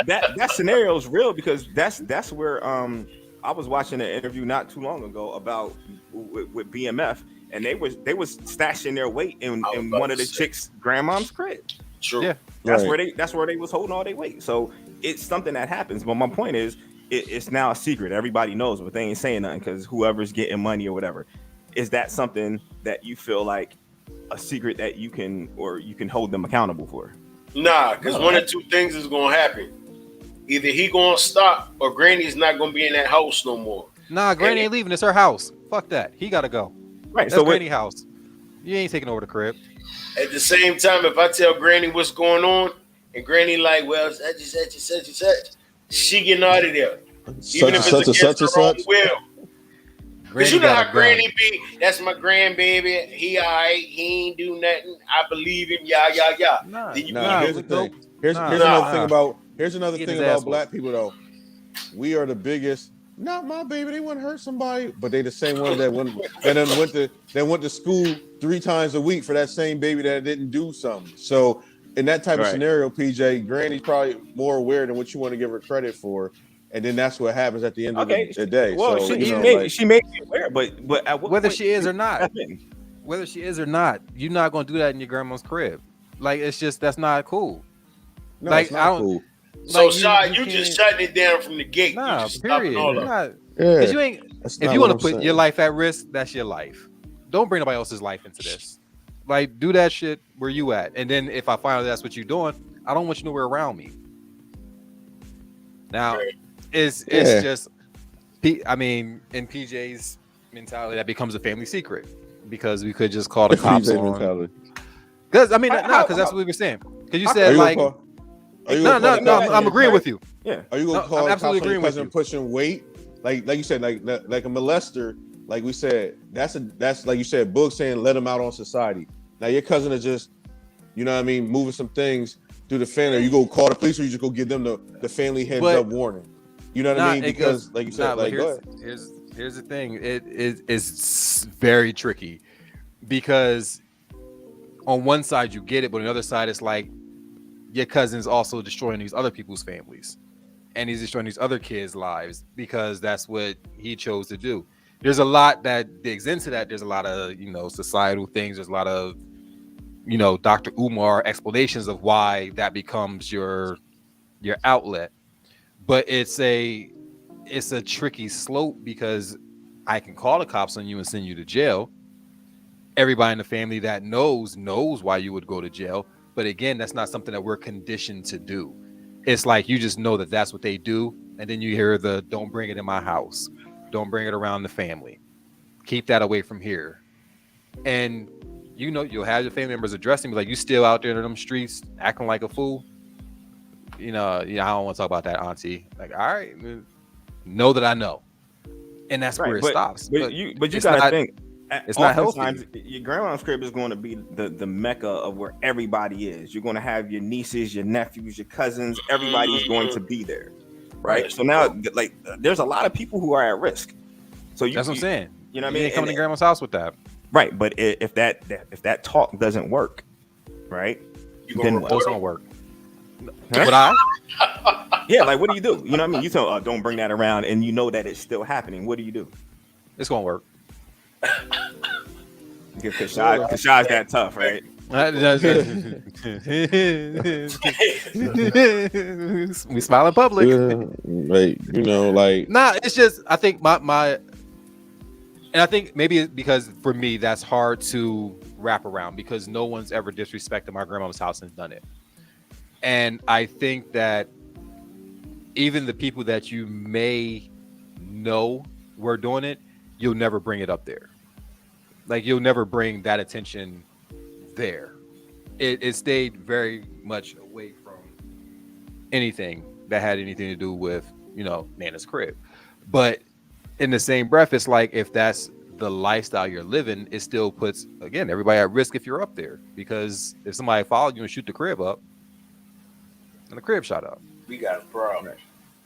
F: that scenario is real because that's where I was watching an interview not too long ago about with BMF and they was stashing their weight in one of the chicks' grandmom's crib.
D: True.
G: Yeah.
F: That's where they was holding all their weight. So it's something that happens. But my point is, it's now a secret. Everybody knows, but they ain't saying nothing because whoever's getting money or whatever. Is that something that you feel like a secret that you can hold them accountable for?
D: Nah, because one of two things is gonna happen. Either he gonna stop or Granny's not gonna be in that house no more.
G: Nah, Granny ain't leaving. It's her house. Fuck that. He gotta go.
F: Right.
G: That's
F: So
G: Granny house. You ain't taking over the crib.
D: At the same time, if I tell Granny what's going on, and Granny like, well, such, she getting out of there. Even if it's against her own will. Because you know how Granny be, that's my grandbaby. He all right. He ain't do nothing. I believe him. Yeah.
E: Here's the thing. Here's another thing about black people, though. We are the biggest. Not my baby. They wouldn't hurt somebody, but they the same one that went to school 3 times a week for that same baby that didn't do something. So in that type of scenario, PJ, Granny's probably more aware than what you want to give her credit for. And then that's what happens at the end of the day.
F: Well,
E: so,
F: she may be aware, but
G: whether she is or not, you're not gonna do that in your grandma's crib. Like it's just that's not cool.
E: No, it's not cool.
D: So, you just shutting it down from the gate.
G: Nah,
D: you
G: period.
E: If
G: you want to put your life at risk, that's your life. Don't bring nobody else's life into this. Like, do that shit where you at. And then if I find out that's what you're doing, I don't want you nowhere around me. Now, it's just, I mean, in PJ's mentality, that becomes a family secret because we could just call the cops on. Because I mean, because that's what we were saying. Because you said like, I'm agreeing with you.
E: Yeah. Are you gonna call I'm absolutely agreeing with you. Pushing weight, like you said, like a molester. Like we said, that's like you said, Boog saying let him out on society. Now your cousin is just, you know what I mean, moving some things through the family. Or you go call the police, or you just go give them the family heads up warning. You know what I mean? Because like you said, like
G: here's the thing. It's very tricky because on one side you get it, but on the other side it's like your cousin's also destroying these other people's families, and he's destroying these other kids' lives because that's what he chose to do. There's a lot that digs into that. There's a lot of, societal things. There's a lot of, Dr. Umar explanations of why that becomes your outlet. But it's a tricky slope because I can call the cops on you and send you to jail. Everybody in the family that knows why you would go to jail. But again, that's not something that we're conditioned to do. It's like you just know that that's what they do. And then you hear the don't bring it in my house. Don't bring it around the family. Keep that away from here. And you'll have your family members addressing me like, you still out there in them streets acting like a fool. I don't want to talk about that, auntie. Like, all right, know that I know. And that's where it stops.
F: But you gotta think
G: it's not healthy.
F: Your grandma's crib is going to be the mecca of where everybody is. You're going to have your nieces, your nephews, your cousins. Everybody's going to be there. Right. So now, like, there's a lot of people who are at risk. So
G: that's what I'm saying.
F: You know what I mean?
G: You coming to grandma's house with that.
F: Right. But if that talk doesn't work, right? Then
G: what's gonna work?
F: Huh? Yeah. Like, what do? You know what I mean? You tell don't bring that around, and you know that it's still happening. What do you do?
G: It's gonna work.
F: Kashad's that tough, right?
G: We smile in public. It's just I think my and I think maybe it's because for me that's hard to wrap around because no one's ever disrespected my grandma's house and done it. And I think that even the people that you may know were doing it, you'll never bring it up there. Like you'll never bring that attention there. It stayed very much away from anything that had anything to do with, Nana's crib. But in the same breath, it's like if that's the lifestyle you're living, it still puts, again, everybody at risk if you're up there. Because if somebody followed you and shoot the crib up, and the crib shot up.
D: We got a problem.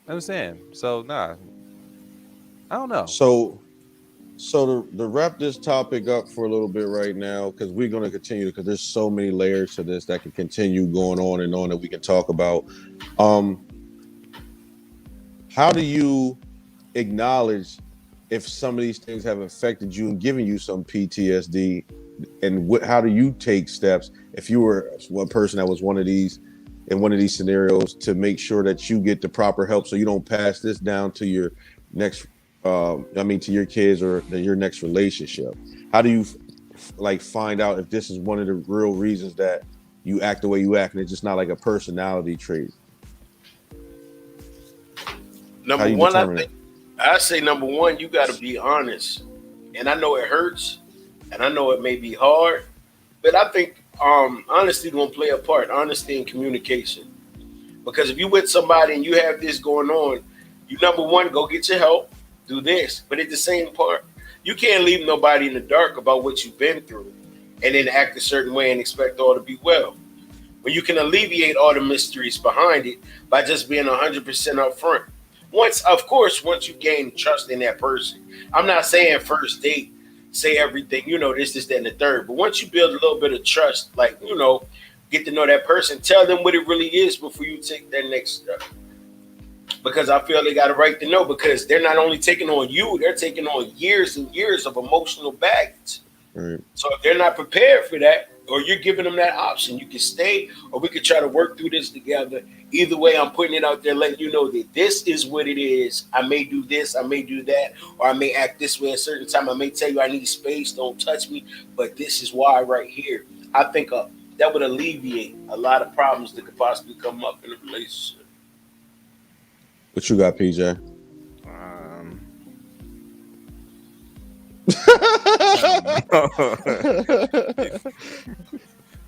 G: I'm saying. So, I don't know.
E: So to wrap this topic up for a little bit right now, because we're going to continue, because there's so many layers to this that can continue going on and on that we can talk about. How do you acknowledge if some of these things have affected you and given you some PTSD, and how do you take steps if you were one person that was in one of these scenarios to make sure that you get the proper help so you don't pass this down to your next to your kids or your next relationship? How do you find out if this is one of the real reasons that you act the way you act and it's just not like a personality trait?
D: Number one, I say number one, you got to be honest. And I know it hurts, and I know it may be hard, but I think honesty is going to play a part. Honesty and communication. Because if you with somebody and you have this going on, you number one, go get your help. Do this, but at the same part, you can't leave nobody in the dark about what you've been through and then act a certain way and expect all to be well. When you can alleviate all the mysteries behind it by just being 100% upfront. Once you gain trust in that person, I'm not saying first date, say everything, this, that, and the third. But once you build a little bit of trust, get to know that person, tell them what it really is before you take that next step. Because I feel they got a right to know, because they're not only taking on you, they're taking on years and years of emotional baggage. Right. So if they're not prepared for that, or you're giving them that option, you can stay, or we could try to work through this together. Either way, I'm putting it out there, letting you know that this is what it is. I may do this, I may do that, or I may act this way at a certain time. I may tell you I need space, don't touch me, but this is why right here. I think that would alleviate a lot of problems that could possibly come up in a relationship.
E: What you got, PJ?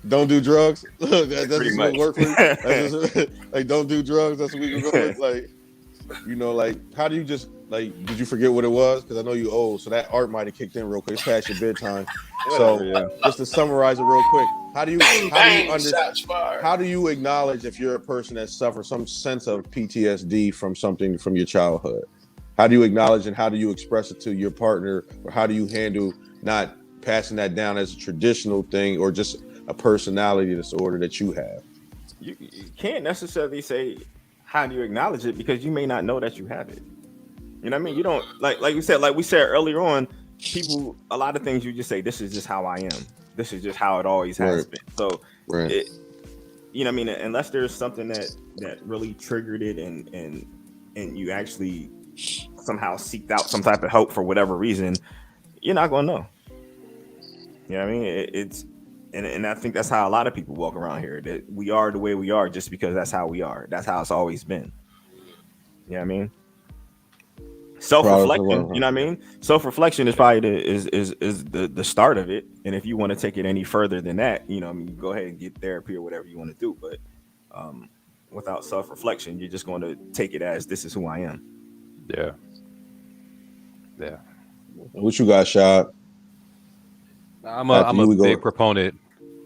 E: Don't do drugs. That's
F: Pretty
E: just
F: much.
E: what work for you. That's just, like, don't do drugs. That's what we can go with. Like, you know, like, how do you just like? Did you forget what it was? Because I know you old, so that art might have kicked in real quick. It's past your bedtime. So just to summarize it real quick, how do you acknowledge if you're a person that suffers some sense of PTSD from something from your childhood? How do you acknowledge and how do you express it to your partner, or how do you handle not passing that down as a traditional thing or just a personality disorder that you have?
F: You can't necessarily say how do you acknowledge it because you may not know that you have it. You know what I mean? You don't like you said, like we said earlier on, people, a lot of things you just say, this is just how I am. This is just how it always has been. So, it, you know what I mean? Unless there's something that really triggered it and you actually somehow seeked out some type of help for whatever reason, you're not going to know. You know what I mean? And I think that's how a lot of people walk around here, that we are the way we are just because that's how we are. That's how it's always been. You know what I mean? Self-reflection, you know what I mean? Self-reflection is probably the start of it. And if you want to take it any further than that, you know, I mean, you go ahead and get therapy or whatever you want to do. But without self-reflection, you're just going to take it as this is who I am.
G: Yeah. Yeah.
E: What you got, Shad?
G: I'm a big proponent.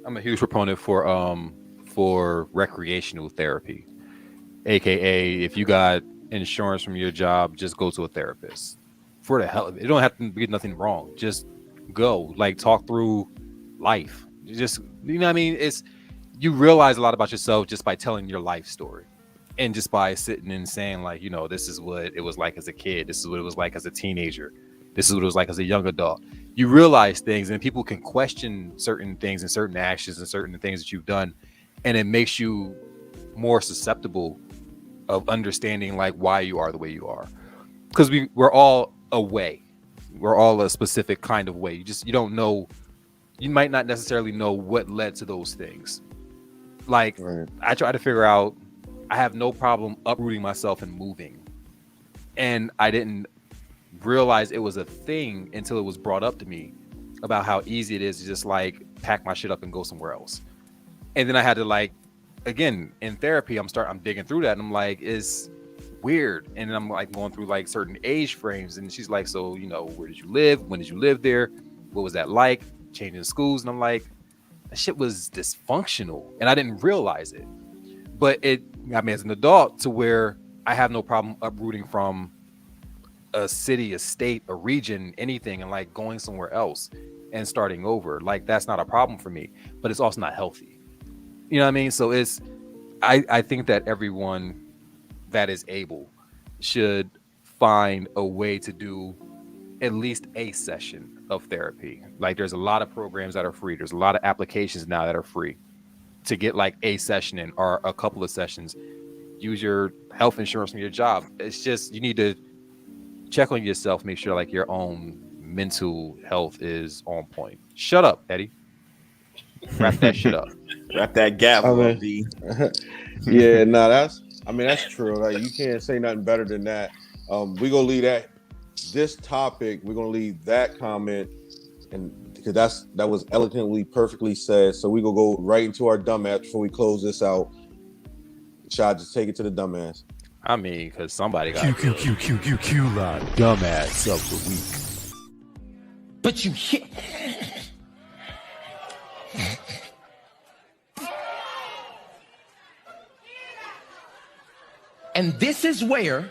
G: I'm a huge proponent for recreational therapy, aka if you got insurance from your job, just go to a therapist. For the hell of it, don't have to be nothing wrong. Just go, like, talk through life. Just, you know what I mean? It's, you realize a lot about yourself just by telling your life story, and just by sitting and saying, like, you know, this is what it was like as a kid. This is what it was like as a teenager. This is what it was like as a young adult. You realize things, and people can question certain things and certain actions and certain things that you've done, and it makes you more susceptible of understanding, like, why you are the way you are. Because we're all a way. We're all a specific kind of way. You don't know. You might not necessarily know what led to those things. Like, I try to figure out, I have no problem uprooting myself and moving. And I didn't realize it was a thing until it was brought up to me about how easy it is to just, like, pack my shit up and go somewhere else. And then I had to, like, again, in therapy, I'm digging through that, and I'm like, it's weird. And then I'm, like, going through, like, certain age frames, and she's like, so, you know, where did you live? When did you live there? What was that like? Changing schools? And I'm like, that shit was dysfunctional, and I didn't realize it. But it got me as an adult to where I have no problem uprooting from a city, a state, a region, anything, and, like, going somewhere else and starting over. Like, that's not a problem for me, but it's also not healthy. You know what I mean? So I think that everyone that is able should find a way to do at least a session of therapy. Like, there's a lot of programs that are free. There's a lot of applications now that are free to get, like, a session in, or a couple of sessions. Use your health insurance from your job. It's just, you need to check on yourself, make sure, like, your own mental health is on point. Shut up, Eddie. Wrap that shit up.
F: Wrap that gavel up,
E: D. Yeah, no, that's true. Like, you can't say nothing better than that. We're gonna leave this topic, we're gonna leave that comment, and because that was eloquently, perfectly said. So we're gonna go right into our dumbass before we close this out. Shad, just take it to the dumbass.
G: I mean, because somebody got
L: Q line dumbass of the week.
M: But you hit. And this is where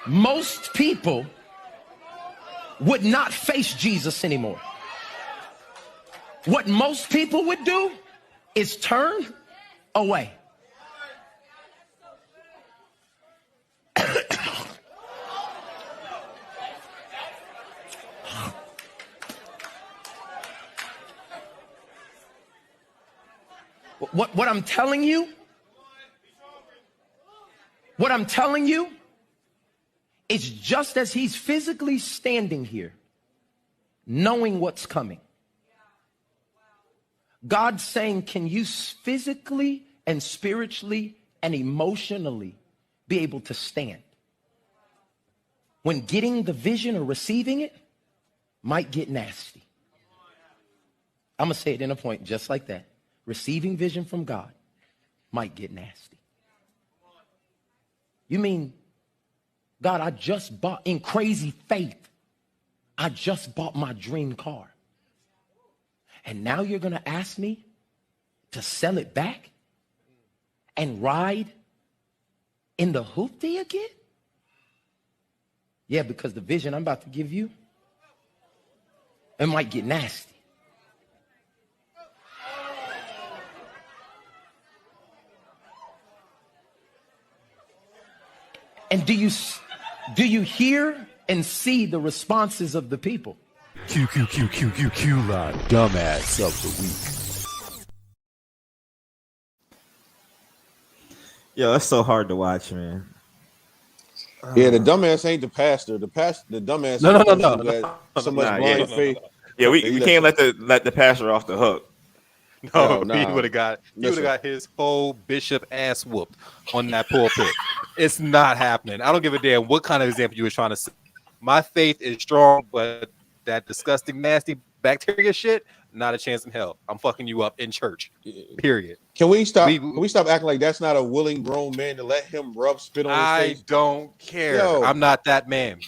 M: most people would not face Jesus anymore. What most people would do is turn away. What I'm telling you is just as he's physically standing here, knowing what's coming. God's saying, can you physically and spiritually and emotionally be able to stand when getting the vision or receiving it might get nasty? I'm going to say it in a point just like that. Receiving vision from God might get nasty. You mean, God, I just bought, in crazy faith, I just bought my dream car. And now you're going to ask me to sell it back and ride in the hoopty again? Yeah, because the vision I'm about to give you, it might get nasty. And do you hear and see the responses of the people?
L: Q line dumbass of the week.
F: Yo, that's so hard to watch, man.
E: Yeah, the dumbass ain't the pastor. The dumbass.
G: No.
E: So much blind faith.
F: Yeah, we can't let the pastor off the hook.
G: No, he would have got his whole bishop ass whooped on that pulpit. It's not happening. I don't give a damn what kind of example you were trying to say. My faith is strong, but that disgusting, nasty bacteria shit, not a chance in hell. I'm fucking you up in church. Period.
E: Can we stop? Can we stop acting like that's not a willing grown man to let him rub spit on his face?
G: I don't care.
E: Yo.
G: I'm not that man.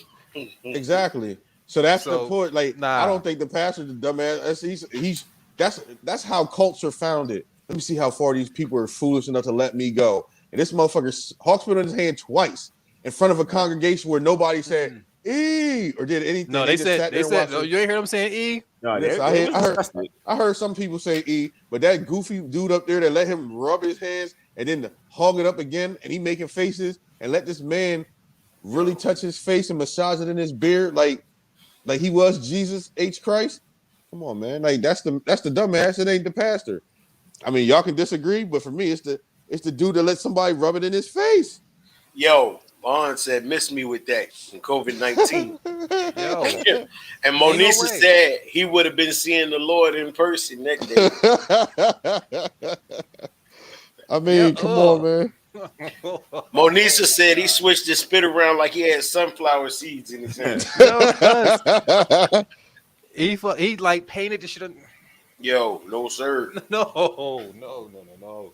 E: Exactly. So that's the point. Like, I don't think the pastor's the dumbass. That's how cults are founded. Let me see how far these people are foolish enough to let me go. And this motherfucker hawk spit on his hand twice in front of a congregation where nobody said "E" or did anything.
G: No, they said no, you ain't hear them saying "E."
E: No, I heard some people say "E," but that goofy dude up there that let him rub his hands and then hog it up again, and he making faces and let this man really touch his face and massage it in his beard like he was Jesus H. Christ. Come on, man. Like that's the dumbass. It ain't the pastor. I mean, y'all can disagree, but for me, it's the dude that let somebody rub it in his face.
D: Yo, Bond said, "Miss me with that in COVID-19." And Monisa said he would have been seeing the Lord in person that day.
E: I mean, come on, man.
D: Monisa said he switched his spit around like he had sunflower seeds in his hand.
G: He like painted the shit on.
D: Yo, no sir.
G: No.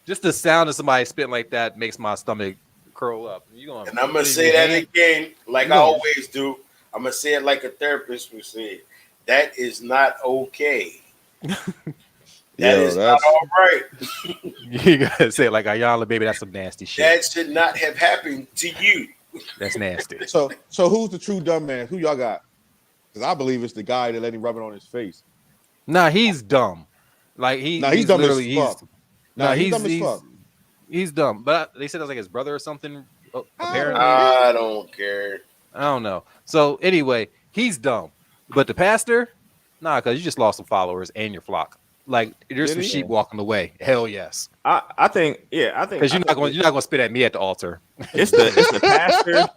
G: Just the sound of somebody spitting like that makes my stomach curl up.
D: And I'm gonna say that again, like I always do. I'm gonna say it like a therapist would say it. That is not okay. That is not all right.
G: You gotta say it like Ayala, baby. That's some nasty shit.
D: That should not have happened to you.
G: That's nasty.
E: So who's the true dumbass? Who y'all got? Because I believe it's the guy that let him rub it on his face.
G: Nah, he's dumb. Like he's
E: dumb as fuck. He's dumb as fuck.
G: He's dumb. But they said it was like his brother or something. Apparently,
D: I don't care.
G: I don't know. So anyway, he's dumb. But the pastor, nah, because you just lost some followers and your flock. Like there's some sheep walking away. Hell yes.
F: I think because
G: you're not going to spit at me at the altar.
F: It's the pastor.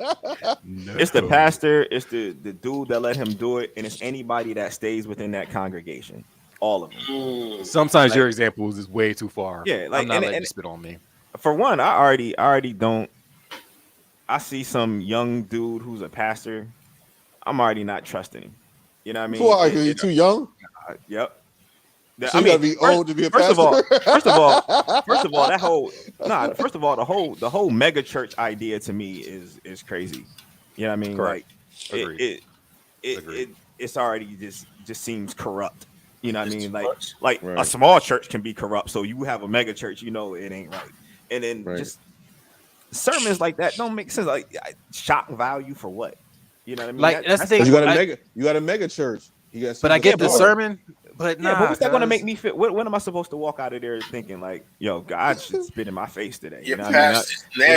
F: No. It's the pastor. It's the dude that let him do it, and it's anybody that stays within that congregation. All of them.
G: Sometimes your example is way too far.
F: Yeah, like
G: I'm not letting you spit on me.
F: For one, I already don't. I see some young dude who's a pastor. I'm already not trusting him. You know what I mean?
E: Why? Because he's too young.
F: Yep.
E: So you gotta be old to be a pastor.
F: First of all, the whole mega church idea to me is crazy. You know what I mean?
G: Correct.
F: Like it's already just seems corrupt. You know what I mean? Like a small church can be corrupt, so you have a mega church, you know it ain't right. And then just sermons like that don't make sense. Like shock value for what? You know what I mean?
G: Like that's the thing.
E: You got a mega church.
G: But I get the sermon. But
F: yeah, but what's that going to make me feel? What am I supposed to walk out of there thinking like, yo, God should spit in my face today? You know what I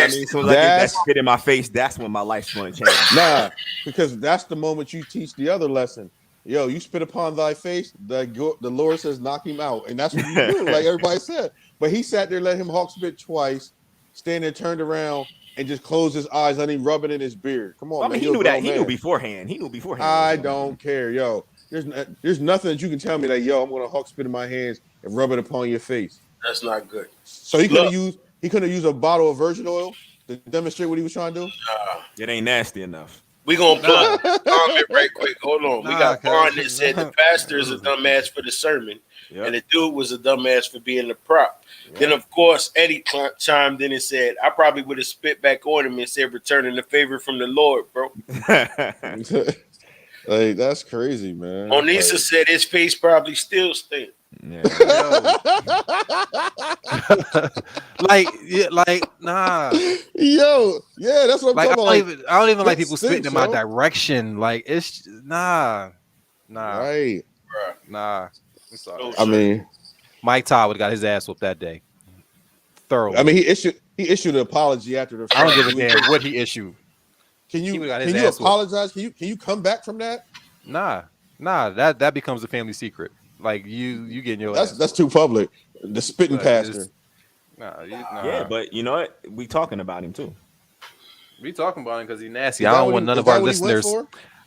F: mean? So like that spit in my face, that's when my life's going to change.
E: Nah, because that's the moment you teach the other lesson. Yo, you spit upon thy face, the Lord says, knock him out, and that's what you do, like everybody said. But he sat there, let him hawk spit twice, stand there, turned around, and just closed his eyes, let him rub it in his beard. Come on, man.
F: He knew that. He knew beforehand.
E: I don't care, yo. There's nothing that you can tell me that, yo, I'm gonna hawk spit in my hands and rub it upon your face.
D: That's not good.
E: So he couldn't use a bottle of virgin oil to demonstrate what he was trying to do.
F: It ain't nasty enough.
D: We gonna put a comment right quick. Hold on. We got Vaughn that said the pastor is a dumbass for the sermon, and the dude was a dumbass for being the prop. Then of course Eddie chimed in and said, "I probably would have spit back on him and said, returning the favor from the Lord, bro."
E: Like that's crazy, man.
D: Onisa said his face probably still stink.
F: Yeah.
G: Nah.
E: Yo, yeah, that's what I'm talking about.
G: I don't even like people spitting in my direction. Like it's nah.
E: Right.
G: Nah. I'm sorry.
E: I mean,
G: Mike Todd would have got his ass whooped that day. Thoroughly.
E: I mean, he issued an apology after the.
G: I don't give a damn what he issued.
E: Can you apologize? Can you come back from that?
G: Nah. That becomes a family secret. Like you getting your ass.
E: That's too public. The spitting pastor.
G: Nah.
F: Yeah, but you know what? We talking about him too.
G: We talking about him because he's nasty. I don't want none of our listeners.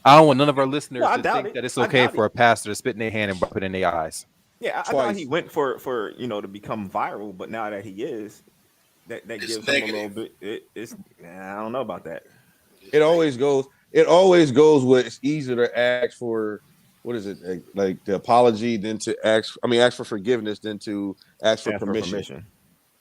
G: I don't want none of our listeners to think that it's okay for a pastor to spit in their hand and rub it in their eyes.
F: Yeah, I thought he went for to become viral, but now that he is, that gives him a little bit. I don't know about that.
E: It always goes where it's easier to ask for what is it like the apology than to ask for forgiveness than to ask for permission.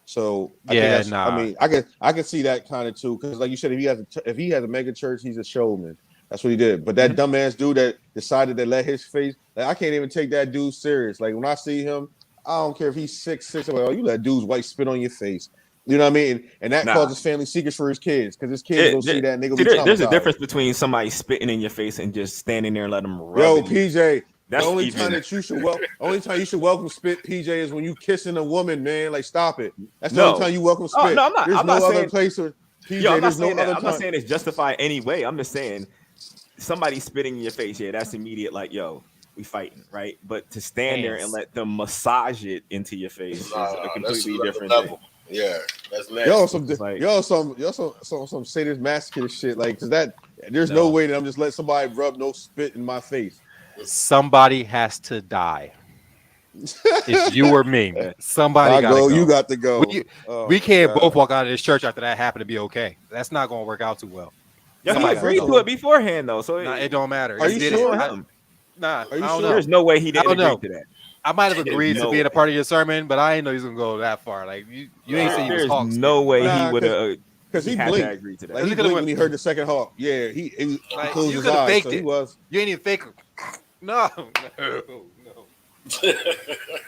E: So I mean I can see that kind of too, because like you said, if he has a mega church, he's a showman. That's what he did. But that dumbass dude that decided to let his face, like I can't even take that dude serious. Like when I see him, I don't care if he's 6'6", like, you let dudes white spit on your face. You know what I mean? And that causes family secrets for his kids, because his kids don't see that nigga.
F: There's a difference between somebody spitting in your face and just standing there and letting them rub.
E: Yo, PJ,
F: that's
E: the only time you should welcome spit, PJ, is when you kissing a woman, man. Like stop it. That's the only time you welcome spit.
F: No, I'm not.
E: There's
F: I'm
E: no
F: not
E: other
F: saying,
E: place where PJ.
F: Yo, I'm not
E: there's no
F: saying
E: other
F: that. I'm not
E: time.
F: saying it's justified anyway. I'm just saying somebody spitting in your face. Yeah, that's immediate. Like, yo, we fighting, right? But to stand there and let them massage it into your face is a completely different thing.
D: Yeah, that's nasty.
E: Some sadist masochist shit, like, cause there's no way that I'm just letting somebody rub no spit in my face.
G: Somebody has to die. It's you or me. Somebody gotta go.
E: You got to go.
G: We can't both walk out of this church after that happened to be okay. That's not gonna work out too well.
F: Yeah, he agreed to it beforehand though, so
G: it don't matter.
E: Are you sure?
G: I don't know.
F: There's no way he didn't agree to that.
G: I might have agreed to being a part of your sermon, but I didn't know he was gonna go that far. Like you ain't say you was hawks.
F: No way he would have,
E: because he blinked.
F: Agree to that.
E: Like he blinked when he heard the second hawk. Yeah, he closed
G: you
E: his eyes.
G: Faked
E: so
G: it.
E: He was.
G: You ain't even fake. No.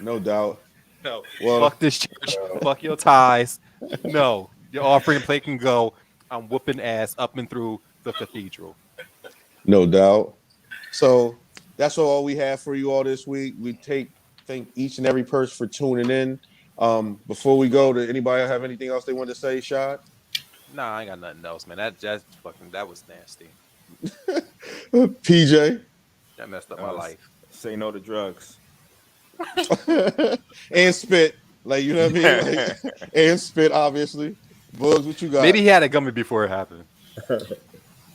E: No doubt.
G: No. Well, fuck this church. Fuck your ties. No, your offering plate can go. I'm whooping ass up and through the cathedral.
E: No doubt. So that's all we have for you all this week. We thank each and every person for tuning in. Before we go, did anybody have anything else they want to say, Shad?
G: Nah, I ain't got nothing else, man. That was nasty.
E: PJ?
G: That messed up my life.
F: Say no to drugs.
E: And spit. Like, you know what I mean? Like, and spit, obviously. Bugs, what you got?
G: Maybe he had a gummy before it happened.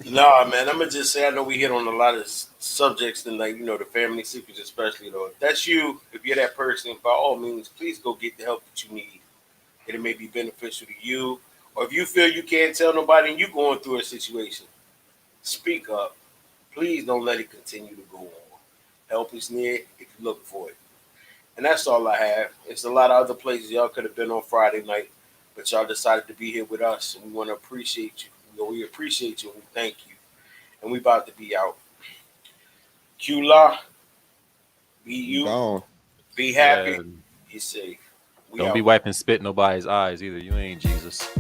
D: Nah, man, I'm gonna just say I know we hit on a lot of subjects and like the family secrets, especially though. If that's you, if you're that person, by all means, please go get the help that you need. It may be beneficial to you, or if you feel you can't tell nobody and you're going through a situation, speak up. Please don't let it continue to go on. Help is near if you look for it. And that's all I have. It's a lot of other places y'all could have been on Friday night, but y'all decided to be here with us, and we want to appreciate you. We appreciate you and we thank you. And we about to be out. Q-La, be you. Be happy. Be safe.
G: Don't be wiping spit in nobody's eyes either. You ain't Jesus.